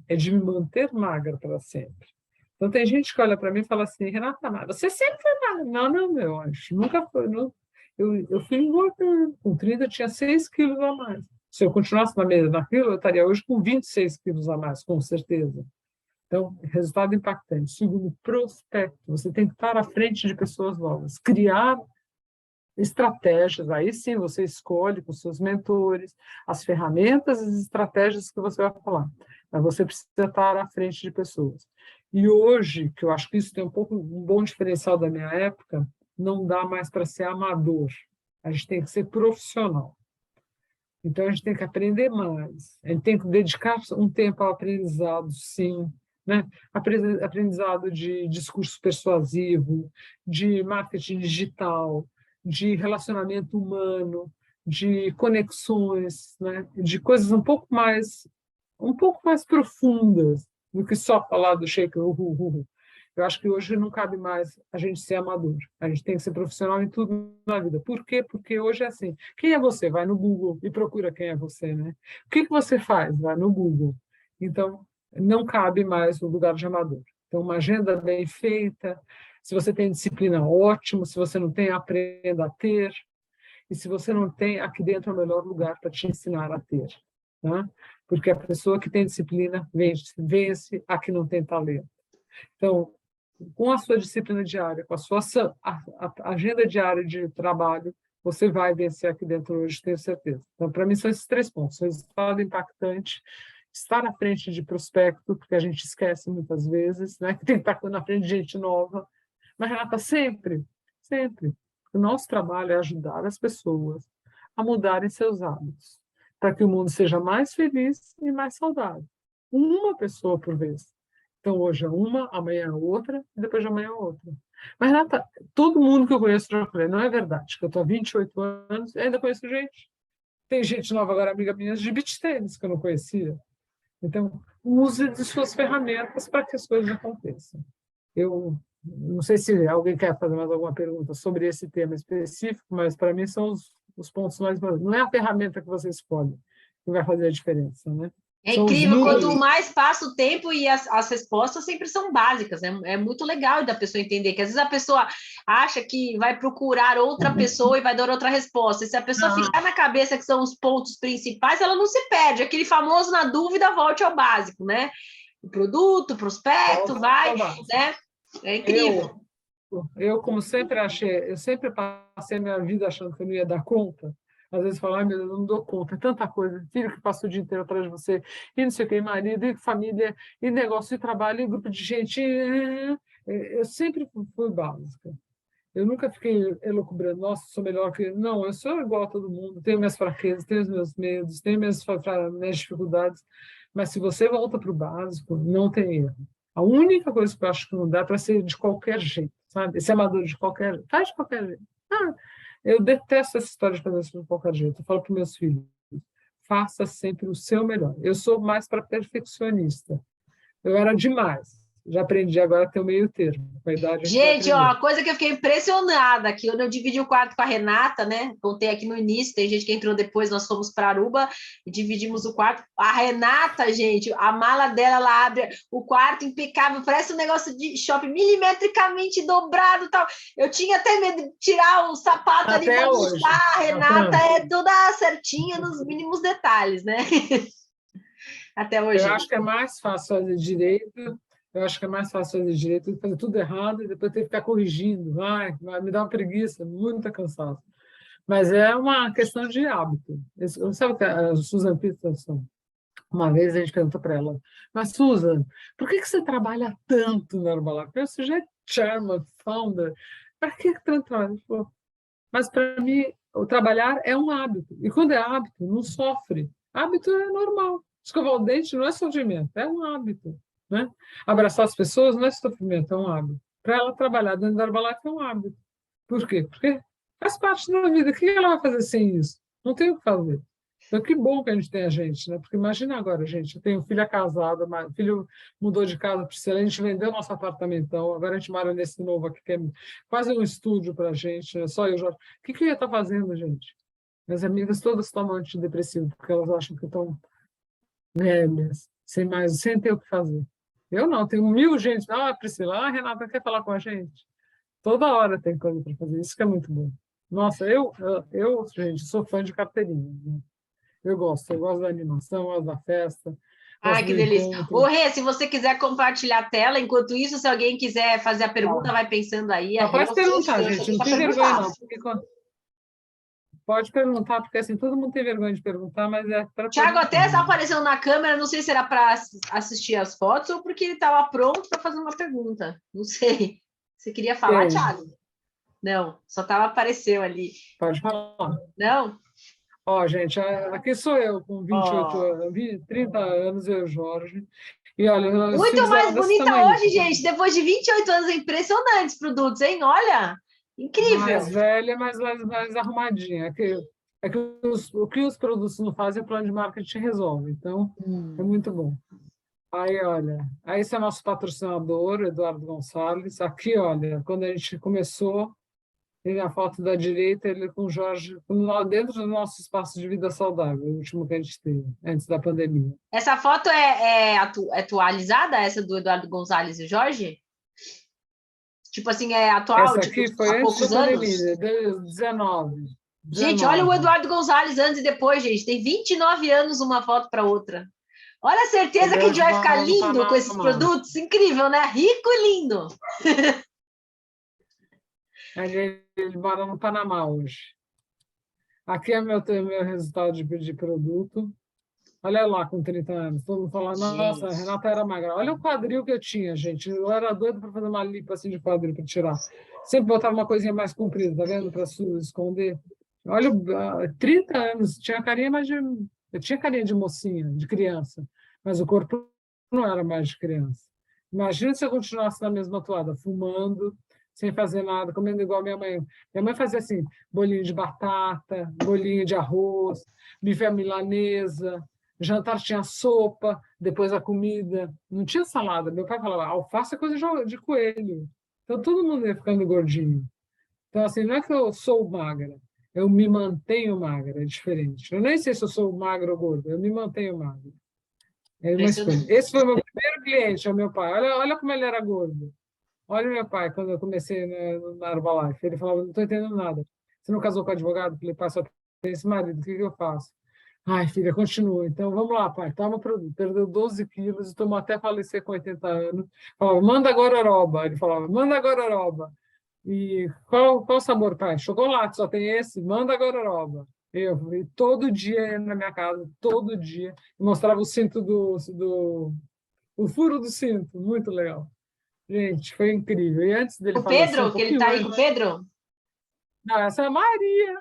é de me manter magra para sempre. Então, tem gente que olha para mim e fala assim, Renata, você sempre foi magra. Não, meu anjo, nunca foi. Não. Eu fui engordando. Com 30, eu tinha 6 quilos a mais. Se eu continuasse na mesa naquilo, eu estaria hoje com 26 quilos a mais, com certeza. Então, resultado impactante. Segundo, prospecto. Você tem que estar à frente de pessoas novas. Criar estratégias. Aí sim, você escolhe com seus mentores as ferramentas e as estratégias que você vai falar. Mas você precisa estar à frente de pessoas. E hoje, que eu acho que isso tem um bom diferencial da minha época, não dá mais para ser amador. A gente tem que ser profissional. Então, a gente tem que aprender mais. A gente tem que dedicar um tempo ao aprendizado, sim. Né? Aprendizado de discurso persuasivo, de marketing digital, de relacionamento humano, de conexões, né? De coisas um pouco mais profundas do que só falar do shake. Eu acho que hoje não cabe mais a gente ser amador. A gente tem que ser profissional em tudo na vida. Por quê? Porque hoje é assim. Quem é você? Vai no Google e procura quem é você, né? O que você faz? Vai no Google. Então, não cabe mais o lugar de amador. Então, uma agenda bem feita. Se você tem disciplina, ótimo. Se você não tem, aprenda a ter. E se você não tem, aqui dentro é o melhor lugar para te ensinar a ter. Tá? Porque a pessoa que tem disciplina vence a que não tem talento. Então, com a sua disciplina diária, com a sua agenda diária de trabalho, você vai vencer aqui dentro hoje, tenho certeza. Então, para mim, são esses 3 pontos. Resultado impactante, estar à frente de prospecto, porque a gente esquece muitas vezes, né? Que tem que estar na frente de gente nova. Mas, Renata, sempre. O nosso trabalho é ajudar as pessoas a mudarem seus hábitos, para que o mundo seja mais feliz e mais saudável. Uma pessoa por vez. Então, hoje é uma, amanhã é outra, e depois de amanhã é outra. Mas, Renata, todo mundo que eu conheço já falei, não é verdade, que eu estou há 28 anos e ainda conheço gente. Tem gente nova agora, amiga minha, de beach tênis, que eu não conhecia. Então, use de suas ferramentas para que as coisas aconteçam. Eu não sei se alguém quer fazer mais alguma pergunta sobre esse tema específico, mas para mim são os pontos mais importantes. Não é a ferramenta que você escolhe que vai fazer a diferença, né? É incrível, quanto mais passa o tempo e as respostas sempre são básicas, é muito legal da pessoa entender, que às vezes a pessoa acha que vai procurar outra pessoa e vai dar outra resposta, e se a pessoa ficar na cabeça que são os pontos principais, ela não se perde, aquele famoso na dúvida, volte ao básico, né? O produto, o prospecto, né? É incrível. Eu, como sempre achei, eu sempre passei a minha vida achando que eu não ia dar conta. Às vezes falo, meu Deus, eu não dou conta, é tanta coisa, filho que passa o dia inteiro atrás de você, e não sei o que, marido, e família, e negócio, e trabalho, e grupo de gente. Eu sempre fui básica. Eu nunca fiquei elucubrando, nossa, sou melhor que... Não, eu sou igual a todo mundo, tenho minhas fraquezas, tenho os meus medos, tenho minhas dificuldades, mas se você volta para o básico, não tem erro. A única coisa que eu acho que não dá é para ser de qualquer jeito, sabe? Esse amador de qualquer... Faz de qualquer jeito. Eu detesto essa história de fazer isso de qualquer jeito. Eu falo para meus filhos, faça sempre o seu melhor. Eu sou mais para perfeccionista. Eu era demais. já aprendi agora a ter o meio termo. Com a idade, a gente vai Gente, ó, aprendendo. a coisa que eu fiquei impressionada, que eu dividi o quarto com a Renata, né? Contei aqui no início, tem gente que entrou depois, nós fomos para Aruba e dividimos o quarto. A Renata, gente, a mala dela, ela abre o quarto impecável, parece um negócio de shopping milimetricamente dobrado e tal. Eu tinha até medo de tirar o sapato ali Até para hoje. buscar. A Renata Tá. é toda certinha nos mínimos detalhes, né? Até Eu hoje. acho que é mais fácil fazer direito. Eu acho que é mais fácil fazer direito do que fazer tudo errado e depois ter que ficar corrigindo. Ai, me dá uma preguiça, muita cansaço. Mas é uma questão de hábito. Sabe o que a Susan Peterson, uma vez a gente perguntou para ela, mas Susan, por que você trabalha tanto na Herbalife? Você já é chairman, founder, para que tanto trabalho? Ela falou, mas para mim, o trabalhar é um hábito. E quando é hábito, não sofre. Hábito é normal. Escovar o dente não é sofrimento, é um hábito. Né? Abraçar as pessoas não é sofrimento, é um hábito. Para ela trabalhar dentro da Herbalife é um hábito. Por quê? Porque faz parte da vida. O que ela vai fazer sem isso? Não tem o que fazer. Então, que bom que a gente tem a gente, né? Porque imagina agora, gente, eu tenho filha casada, o filho mudou de casa para Priscila, a gente vendeu nosso apartamentão, agora a gente mora nesse novo aqui, que é quase um estúdio para a gente, né? Só eu, Jorge. O que eu ia estar fazendo, gente? Minhas amigas todas tomam antidepressivo, porque elas acham que estão velhas, sem ter o que fazer. Eu não, tenho 1000 gente. Ah, Priscila, a Renata quer falar com a gente. Toda hora tem coisa para fazer, isso que é muito bom. Nossa, gente, sou fã de carteirinha. Né? Eu gosto da animação, gosto da festa, Ai, gosto que do delícia. Ô, encontro. Rê, se você quiser compartilhar a tela, enquanto isso, se alguém quiser fazer a pergunta, vai pensando aí. A Mas Rê, pode perguntar, eu sou gente, não para tem vergonha, perguntar. não. Pode perguntar, porque assim, todo mundo tem vergonha de perguntar, mas é para Thiago perguntar. até apareceu na câmera, não sei se era para assistir as fotos ou porque ele estava pronto para fazer uma pergunta. Não sei. Você queria falar, Tem, Thiago? Não, só apareceu ali. pode falar. Não? Ó, gente, aqui sou eu, com 28 Ó. anos, 30 anos, eu e o Jorge. E olha, os Muito filhos eram mais desse bonita tamanho. hoje, gente. Depois de 28 anos, é impressionante os produtos, hein? Olha, incrível. Mais velha, mas mais arrumadinha. É que o que os produtos não fazem, o plano de marketing resolve. Então, é muito bom. Aí, olha, aí esse é nosso patrocinador, Eduardo Gonçalves. Aqui, olha, quando a gente começou, tem a foto da direita, ele com o Jorge, dentro do nosso espaço de vida saudável, o último que a gente teve, antes da pandemia. Essa foto é atualizada, essa do Eduardo Gonzalez e Jorge? Tipo assim, é atual, Essa tipo, aqui foi há antes da poucos anos? pandemia, de 19. Gente, olha o 19. Eduardo Gonzalez antes e depois, gente. Tem 29 anos uma foto para outra. Olha a certeza Ele que a gente hoje vai ficar mora no lindo com esses Panamá. produtos. Incrível, né? Rico e lindo. Ele mora no Panamá hoje. Aqui é meu resultado de produto. Olha lá, com 30 anos. Todo mundo fala, nossa, a Gente. Renata era magra. Olha o quadril que eu tinha, gente. Eu era doido para fazer uma lipo assim de quadril para tirar. Sempre botava uma coisinha mais comprida, tá vendo? Para esconder. Olha, 30 anos. Tinha carinha mais de. Eu tinha carinha de mocinha, de criança. Mas o corpo não era mais de criança. Imagina se eu continuasse na mesma toada, fumando, sem fazer nada, comendo igual minha mãe. Minha mãe fazia assim, bolinho de batata, bolinho de arroz, bife à milanesa, jantar tinha sopa, depois a comida, não tinha salada. Meu pai falava, alface é coisa de coelho. Então todo mundo ia ficando gordinho. Então, assim, não é que eu sou magra, eu me mantenho magra, é diferente. Eu nem sei se eu sou magra ou gorda, eu me mantenho magra. É uma escolha. Impressionante. Esse foi o meu primeiro cliente, é o meu pai. Olha como ele era gordo. Olha o meu pai, quando eu comecei na Herbalife. Ele falava, não estou entendendo nada. Você não casou com advogado? Eu falei, pai, só tem esse marido, o que eu faço? Ai, filha, continua. Então, vamos lá, pai, toma o produto. Perdeu 12 quilos, tomou até falecer com 80 anos. Falava, manda gororoba. Ele falava, manda gororoba. E qual sabor, pai? Chocolate, só tem esse? Manda gororoba. E todo dia ia na minha casa, todo dia. E mostrava o cinto o furo do cinto, muito legal. Gente, foi incrível. E antes dele O falecer, um Pedro, que ele pouquinho tá aí com antes, o Pedro? não, essa é a Maria,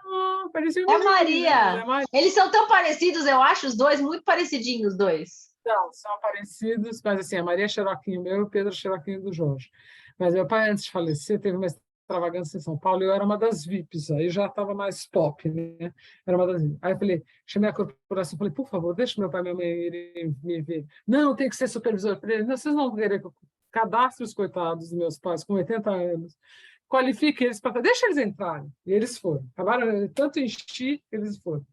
parecia É uma a menina, mas Maria. é Maria. Eles são tão parecidos, eu acho, os dois, muito parecidinhos, os dois. Não, são parecidos, mas assim, a Maria é xeroquinho meu e o Pedro é xeroquinho do Jorge. Mas meu pai, antes de falecer, teve uma extravagância em São Paulo e eu era uma das VIPs, aí já estava mais pop, né? Era uma das VIPs. Aí eu falei, chamei a corporação, falei, por favor, deixa meu pai e minha mãe irem me ver. Não, tem que ser supervisor. Eu falei, não, vocês não vão querer que eu cadastre os coitados dos meus pais com 80 anos, qualifique eles para... Deixa eles entrarem. E eles foram. Acabaram, tanto enchi, eles foram.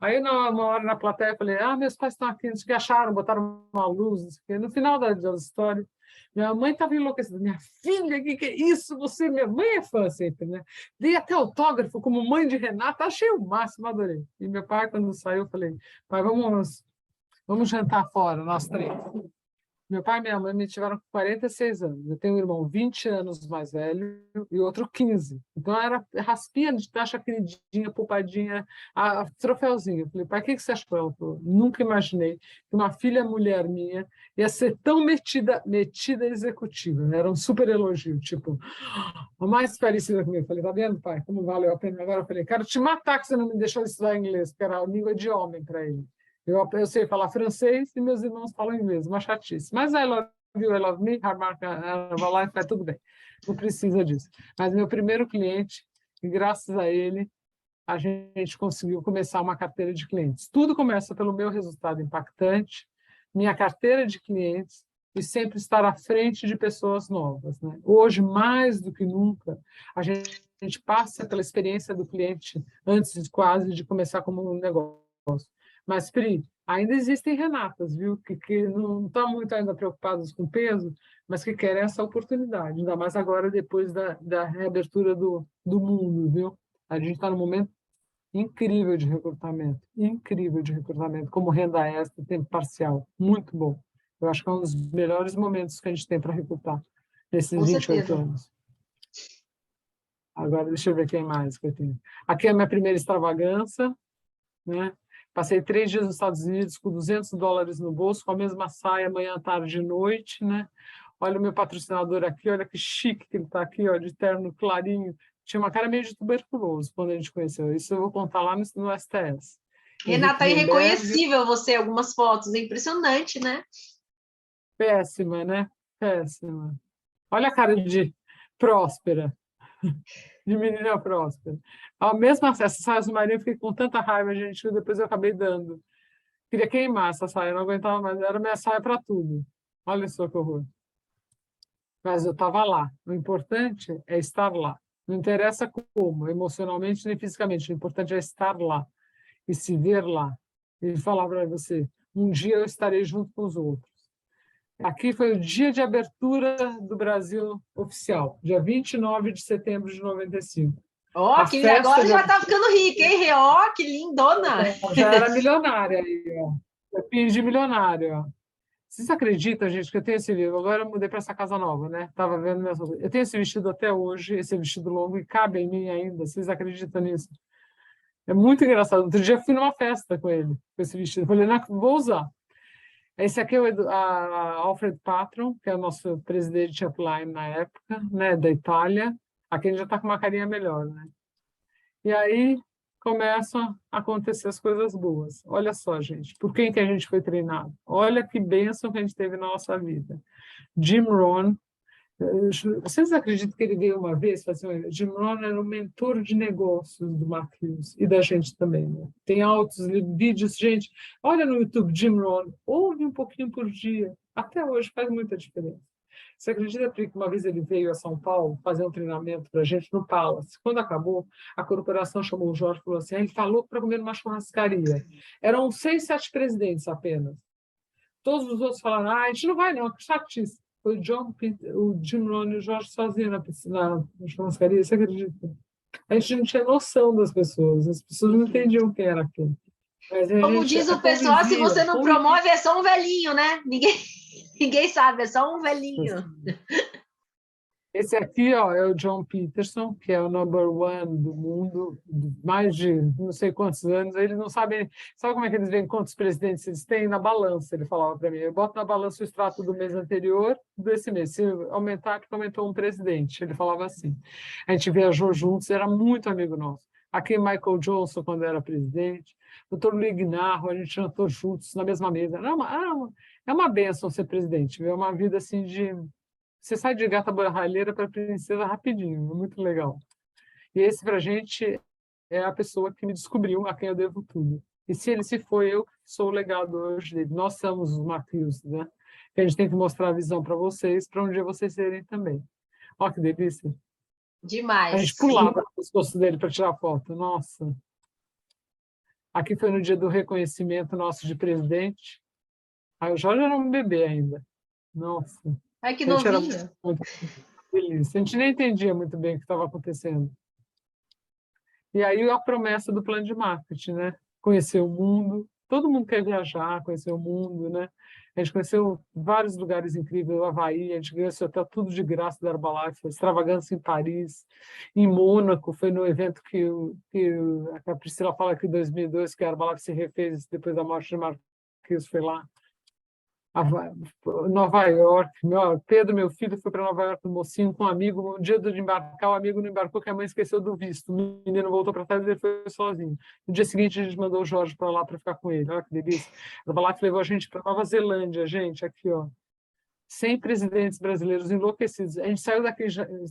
Aí, uma hora na plateia, eu falei, meus pais estão aqui, não sei o que, acharam, botaram uma luz, não sei o que. No final da história, minha mãe estava enlouquecida. Minha filha, o que é isso? Você, minha mãe é fã sempre, né? Dei até autógrafo como mãe de Renata, achei o máximo, adorei. E meu pai, quando saiu, eu falei, pai, vamos jantar fora, nós três. Meu pai e minha mãe me tiveram com 46 anos. Eu tenho um irmão 20 anos mais velho e outro 15. Então, era raspinha de taxa, queridinha, poupadinha, a troféuzinho. Eu falei, pai, o que você achou? Ela falou, nunca imaginei que uma filha mulher minha ia ser tão metida executiva. Era um super elogio, tipo, a mais parecida comigo. Eu falei, tá vendo, pai, como valeu a pena? Agora eu falei, quero te matar que você não me deixou estudar inglês, porque era a língua de homem para ele. Eu sei falar francês e meus irmãos falam inglês, uma chatice. Mas I love you, I love me, hard mark, life, vai tudo bem. Não precisa disso. Mas meu primeiro cliente, e graças a ele, a gente conseguiu começar uma carteira de clientes. Tudo começa pelo meu resultado impactante, minha carteira de clientes e sempre estar à frente de pessoas novas, né? Hoje, mais do que nunca, a gente passa pela experiência do cliente antes quase de começar como um negócio. Mas, Pri, ainda existem Renatas, viu? Que não estão muito ainda preocupadas com peso, mas que querem essa oportunidade, ainda mais agora, depois da reabertura do mundo, viu? A gente está num momento incrível de recrutamento, como renda extra, tempo parcial, muito bom. Eu acho que é um dos melhores momentos que a gente tem para recrutar nesses Com 28 certeza. anos. Agora, deixa eu ver quem mais que eu tenho. Aqui é a minha primeira extravagância, né? Passei 3 dias nos Estados Unidos com $200 no bolso, com a mesma saia, manhã, tarde e noite, né? Olha o meu patrocinador aqui, olha que chique que ele está aqui, ó, de terno clarinho. Tinha uma cara meio de tuberculoso quando a gente conheceu. Isso eu vou contar lá no STS. Renata, é irreconhecível você, algumas fotos, é impressionante, né? Péssima, né? Péssima. Olha a cara de próspera, de menina próspera. A mesma essa saia azul marinho, eu fiquei com tanta raiva, gente, depois eu acabei dando. Queria queimar essa saia, eu não aguentava mais, era minha saia para tudo. Olha só que horror. Mas eu estava lá. O importante é estar lá. Não interessa como, emocionalmente nem fisicamente. O importante é estar lá e se ver lá. E falar para você, um dia eu estarei junto com os outros. Aqui foi o dia de abertura do Brasil oficial, dia 29 de setembro de 95. Ó, que agora já está ficando rica, hein? Ó, que lindona! Já era milionária aí, ó. Eu fingi milionário, ó. Vocês acreditam, gente, que eu tenho esse livro? Agora eu mudei para essa casa nova, né? Estava vendo minhas roupas. Eu tenho esse vestido até hoje, esse vestido longo, e cabe em mim ainda. Vocês acreditam nisso? É muito engraçado. Outro dia eu fui numa festa com ele, com esse vestido. Falei, não, vou usar. Esse aqui é a Alfred Patron, que é o nosso presidente upline na época, né, da Itália. Aqui a gente já está com uma carinha melhor, né? E aí começam a acontecer as coisas boas. Olha só, gente, por quem que a gente foi treinado? Olha que bênção que a gente teve na nossa vida. Jim Rohn, vocês acreditam que ele veio uma vez fazer? Jim Rohn era o mentor de negócios do Mark Hughes e da gente também, né? Tem altos vídeos, gente. Olha no YouTube Jim Rohn, ouve um pouquinho por dia. Até hoje faz muita diferença. Você acredita, Pri, que uma vez ele veio a São Paulo fazer um treinamento para a gente no Palace? Quando acabou, a corporação chamou o Jorge e falou assim, ele falou para comer numa churrascaria. Eram 6, 7 presidentes apenas. Todos os outros falaram, a gente não vai não, que chatice. Foi o Jim Rohn e o Jorge sozinhos na churrascaria, você acredita? A gente não tinha noção das pessoas, as pessoas não entendiam quem era quem. Mas como diz o pessoal, se você não promove, é só um velhinho, né? Ninguém sabe, é só um velhinho. Esse aqui, ó, é o John Peterson, que é o number one do mundo, mais de não sei quantos anos. Eles não sabem, sabe como é que eles veem quantos presidentes eles têm? Na balança, ele falava para mim. Eu boto na balança o extrato do mês anterior desse mês. Se aumentar, porque aumentou um presidente. Ele falava assim. A gente viajou juntos, era muito amigo nosso. Aqui, Michael Johnson, quando era presidente. Doutor Lignarro, a gente jantou juntos na mesma mesa. É uma bênção ser presidente. É uma vida assim de... Você sai de gata borralheira para princesa rapidinho, é muito legal. E esse, para a gente, é a pessoa que me descobriu, a quem eu devo tudo. E se ele se foi, eu sou o legado hoje dele. Nós somos os Matheus, né? Que a gente tem que mostrar a visão para vocês, para um dia vocês serem também. Olha que delícia. A gente Demais. pulava no pescoço dele para tirar foto. Nossa. Aqui foi no dia do reconhecimento nosso de presidente. Aí o Jorge era um bebê ainda. Nossa. Ai, que A gente era novinho. muito feliz. A gente nem entendia muito bem o que estava acontecendo. E aí a promessa do plano de marketing, né? Conhecer o mundo. Todo mundo quer viajar, conhecer o mundo, né? A gente conheceu vários lugares incríveis, o Havaí, a gente conheceu até tudo de graça da Herbalife, extravagância em Paris, em Mônaco, foi no evento que a Priscila fala que em 2002, que a Herbalife se refez depois da morte de Marquês, foi lá. Nova York, Pedro, meu filho, foi para Nova York, no mocinho, com um amigo. No dia de embarcar, o amigo não embarcou, que a mãe esqueceu do visto. O menino voltou para trás e ele foi sozinho. No dia seguinte, a gente mandou o Jorge para lá para ficar com ele. Olha que delícia. A Balak levou a gente para Nova Zelândia, gente, aqui, ó. 100 presidentes brasileiros enlouquecidos. A gente saiu daqui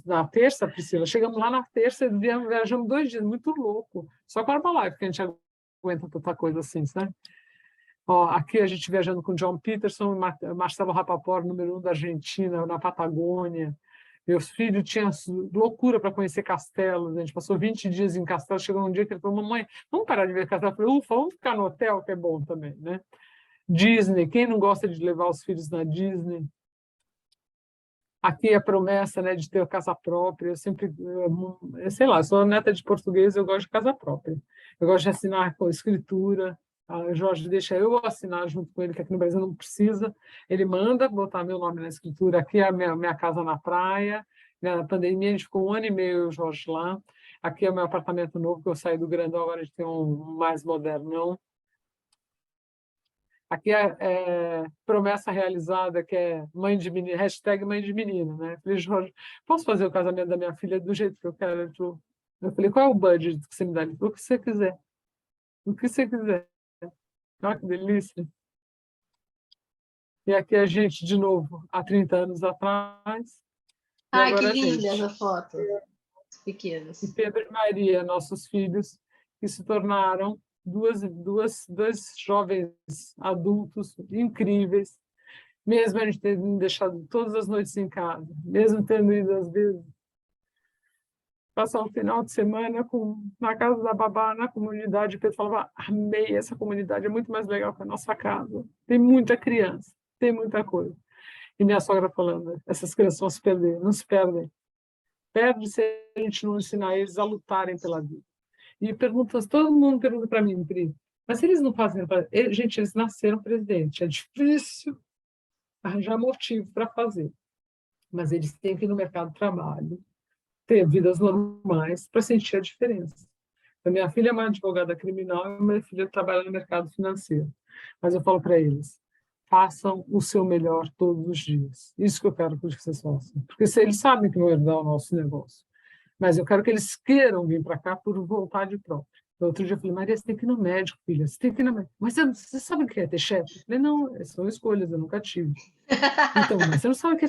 na terça, Priscila, chegamos lá na terça e viajamos 2 dias, muito louco. Só com a Herbalife, que a gente aguenta tanta coisa assim, sabe? Ó, aqui a gente viajando com John Peterson, Marcelo Rapaport, número 1 da Argentina, na Patagônia. Meus filhos tinham loucura para conhecer castelos. A gente passou 20 dias em castelo. Chegou um dia que ele falou: mamãe, vamos parar de ver castelo. Eu falei: ufa, vamos ficar no hotel, que é bom também, né? Disney, quem não gosta de levar os filhos na Disney? Aqui é a promessa, né, de ter casa própria. Eu sempre, sei lá, sou neta de português, eu gosto de casa própria. Eu gosto de assinar com escritura. O Jorge deixa eu assinar junto com ele, que aqui no Brasil não precisa. Ele manda botar meu nome na escritura. Aqui é a minha casa na praia. Na pandemia, a gente ficou 1 ano e meio, eu e o Jorge lá. Aqui é o meu apartamento novo, que eu saí do grandão, agora a gente tem um mais modernão. Aqui é promessa realizada, que é mãe de menina, hashtag mãe de menina, né? Eu falei: Jorge, posso fazer o casamento da minha filha do jeito que eu quero? Eu falei: qual é o budget que você me dá? Ele falou: o que você quiser. O que você quiser. Olha que delícia. E aqui a gente, de novo, há 30 anos atrás, e Ai, que agora a linda gente. essa foto. Pequenos. E Pedro e Maria, nossos filhos, que se tornaram dois jovens adultos incríveis, mesmo a gente tendo deixado todas as noites em casa, mesmo tendo ido, às vezes, passar um final de semana na casa da babá, na comunidade. Pedro falava: amei essa comunidade, é muito mais legal que a nossa casa. Tem muita criança, tem muita coisa. E minha sogra falando: essas crianças vão se perder, não se perdem. Perde se a gente não ensinar eles a lutarem pela vida. E todo mundo pergunta para mim, Pri, mas se eles não fazem... Gente, eles nasceram presidente, é difícil arranjar motivo para fazer, mas eles têm que ir no mercado de trabalho, ter vidas normais para sentir a diferença. A minha filha é uma advogada criminal e minha filha trabalha no mercado financeiro. Mas eu falo para eles: façam o seu melhor todos os dias. Isso que eu quero que vocês façam. Porque se eles sabem que vão herdar o nosso negócio. Mas eu quero que eles queiram vir para cá por vontade própria. Outro dia eu falei: Maria, você tem que ir no médico, filha. Você tem que ir no médico. Mas você sabe o que é ter chefe? Eu falei: não, são escolhas, eu nunca tive. Então, mas você não sabe o que é.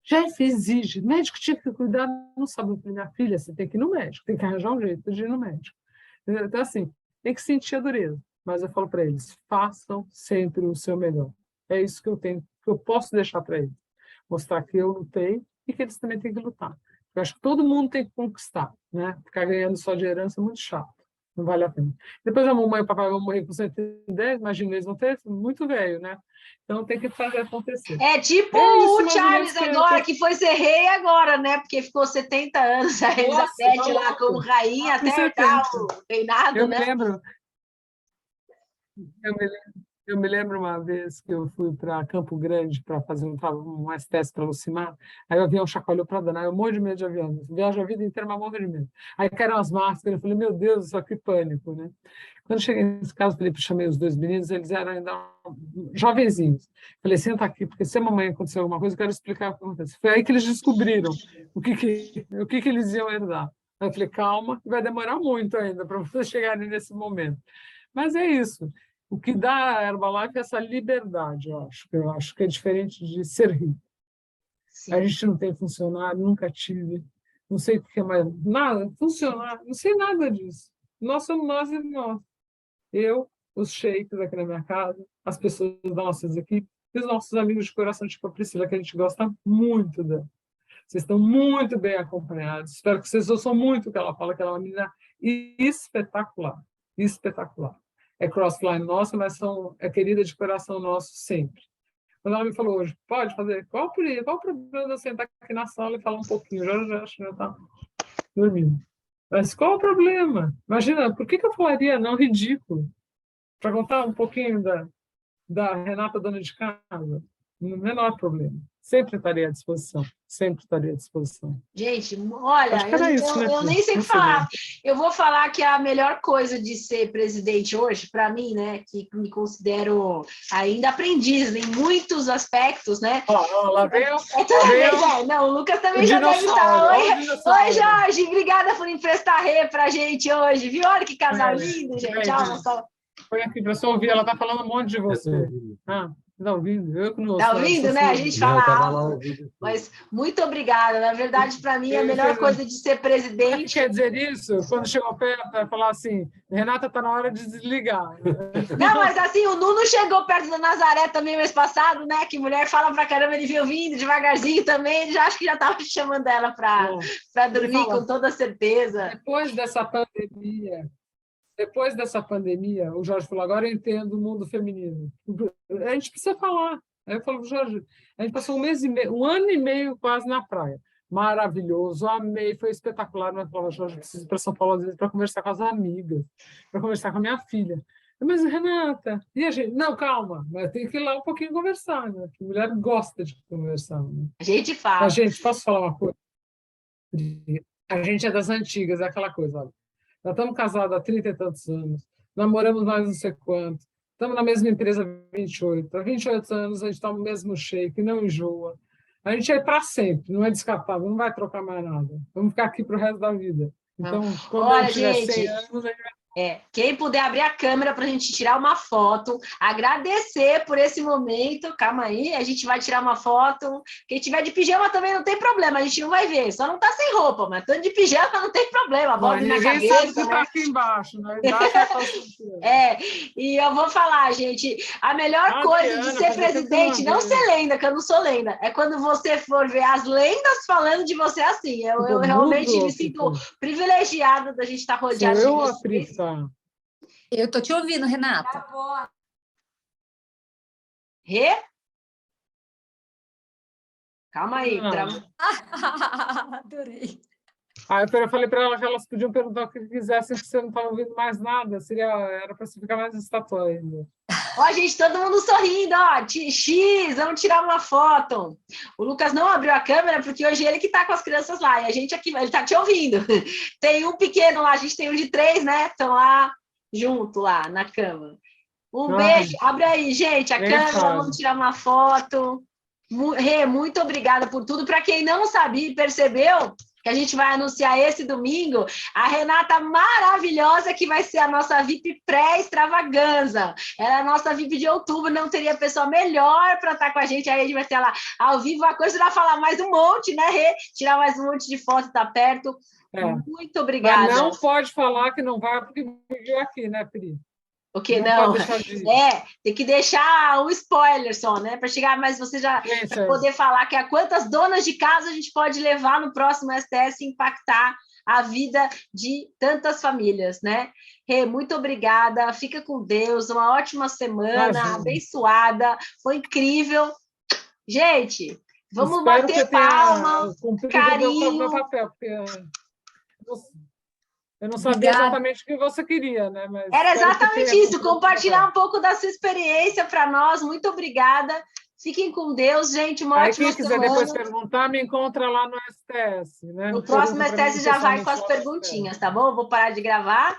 Jeff exige, médico tinha que cuidar, não sabe o que. Minha filha, você tem que ir no médico, tem que arranjar um jeito de ir no médico. Então, assim, tem que sentir a dureza. Mas eu falo para eles: façam sempre o seu melhor. É isso que eu tenho, que eu posso deixar para eles. Mostrar que eu lutei e que eles também têm que lutar. Eu acho que todo mundo tem que conquistar, né? Ficar ganhando só de herança é muito chato. Não vale a pena. Depois a mamãe e o papai vão morrer com 110, imagina, eles vão ter muito velho, né? Então tem que fazer acontecer. É tipo É isso, o mais ou menos, Charles agora, que foi ser rei agora, né? Porque ficou 70 anos, a Elizabeth lá como rainha, até herdar o reinado, eu né? me lembro, eu me Eu me lembro uma vez que eu fui para Campo Grande para fazer um STS para Lucimar, aí o avião chacoalhou para danar, eu morro de medo de avião, viajo a vida inteira, mas morro de medo. Aí caíram as máscaras, eu falei: meu Deus, só que pânico, né? Quando cheguei nesse caso, chamei os 2 meninos, eles eram ainda jovenzinhos. Falei: senta aqui, porque se a mamãe acontecer alguma coisa, eu quero explicar o que aconteceu. Foi aí que eles descobriram o que eles iam herdar. Aí eu falei: calma, vai demorar muito ainda para vocês chegarem nesse momento. Mas é isso. O que dá a Herbalife é essa liberdade, eu acho. Eu acho que é diferente de ser rico. Sim. A gente não tem funcionário, nunca tive. Não sei o que é mais. Nada, funcionário, não sei nada disso. Nós somos nós e nós. Eu, os sheiks aqui na minha casa, as pessoas das nossas equipes, e os nossos amigos de coração, tipo a Priscila, que a gente gosta muito dela. Vocês estão muito bem acompanhados. Espero que vocês ouçam muito o que ela fala, que ela é uma menina espetacular. Espetacular. É crossline nossa, mas é querida de coração nosso sempre. Quando ela me falou hoje, pode fazer? Qual o problema de eu sentar aqui na sala e falar um pouquinho? Já acho que já está dormindo. Mas qual o problema? Imagina, por que eu falaria não ridículo? Para contar um pouquinho da Renata, dona de casa? O menor problema. Sempre estaria à disposição. Sempre estaria à disposição. Gente, olha, Acho que era isso, né? eu nem sei o que falar. Eu vou falar que a melhor coisa de ser presidente hoje, para mim, né, que me considero ainda aprendiz em muitos aspectos, né? Lá veio. Não, o Lucas também já deve estar. Oi, Jorge, obrigada por emprestar Rê pra gente hoje, viu? Olha que casal lindo, gente. Foi aqui para você ouvir, ela está falando um monte de você. Está ouvindo? Eu que não ouço. Está ouvindo, né? A gente fala alto. Mas muito obrigada. Na verdade, para mim, a melhor coisa de ser presidente... Quer dizer isso? Quando chegou perto, vai falar assim, Renata, está na hora de desligar. Não, mas assim, o Nuno chegou perto da Nazaré também mês passado, né? Que mulher fala pra caramba, ele veio vindo devagarzinho também, ele já acho que já estava chamando ela para dormir com toda certeza. Depois dessa pandemia, o Jorge falou, agora eu entendo o mundo feminino. A gente precisa falar. Aí eu falo, Jorge, a gente passou um ano e meio quase na praia. Maravilhoso, amei, foi espetacular. Mas eu falava, Jorge, eu preciso ir para São Paulo às vezes para conversar com as amigas, para conversar com a minha filha. Mas, Renata, e a gente? Não, calma, mas tem que ir lá um pouquinho conversar, né? Porque a mulher gosta de conversar. Né? A gente fala. A gente, posso falar uma coisa? A gente é das antigas, é aquela coisa, olha. Nós estamos casados há 30 e tantos anos, namoramos mais não sei quanto, estamos na mesma empresa há 28. Há 28 anos a gente está no mesmo shake, não enjoa. A gente é para sempre, não é descartável, não vai trocar mais nada. Vamos ficar aqui para o resto da vida. Então, quando eu tiver 100 anos, a gente vai... Quem puder abrir a câmera para a gente tirar uma foto, agradecer por esse momento. Calma aí, a gente vai tirar uma foto. Quem tiver de pijama também não tem problema, a gente não vai ver. Só não tá sem roupa, mas estando de pijama não tem problema. Bob na cabeça. Sabe tá aqui embaixo, né? E eu vou falar, gente, a melhor coisa de ser presidente, não ser lenda, que eu não sou lenda, é quando você for ver as lendas falando de você assim. Eu realmente me sinto privilegiada da gente estar rodeada de vocês. Eu tô te ouvindo, Renata. Rê? Calma aí. Adorei. Eu falei para ela que elas podiam perguntar o que quisessem, porque você não estava ouvindo mais nada. Era para você ficar mais estátua ainda. Ó, gente, todo mundo sorrindo, ó. X, vamos tirar uma foto. O Lucas não abriu a câmera, porque hoje ele que tá com as crianças lá, e a gente aqui, ele tá te ouvindo. Tem um pequeno lá, a gente tem um de 3, né? Estão lá, junto lá, na cama. Um beijo, abre aí, gente, a câmera, vamos tirar uma foto. Rê, muito obrigada por tudo. Para quem não sabia e percebeu, que a gente vai anunciar esse domingo, a Renata maravilhosa, que vai ser a nossa VIP pré-extravaganza. Ela é a nossa VIP de outubro, não teria pessoa melhor para estar com a gente. Aí a gente vai ter lá ao vivo, a coisa vai falar mais um monte, né, Rê? Tirar mais um monte de foto, tá perto. Muito obrigada. Mas não pode falar que não vai, porque viu aqui, né, Pri? O que não? Tem que deixar o spoiler só, né? Para chegar, mas você já poder falar que a quantas donas de casa a gente pode levar no próximo STS e impactar a vida de tantas famílias, né? Rê, muito obrigada, fica com Deus, uma ótima semana, abençoada, foi incrível. Gente, vamos bater palma, carinho. Meu papel, porque... Eu não sabia exatamente o que você queria, né? Mas era exatamente isso, compartilhar um pouco da sua experiência para nós. Muito obrigada. Fiquem com Deus, gente. Uma ótima semana. Quem quiser depois perguntar, me encontra lá no STS. Né? No próximo STS já vai com as perguntinhas, tá bom? Eu vou parar de gravar.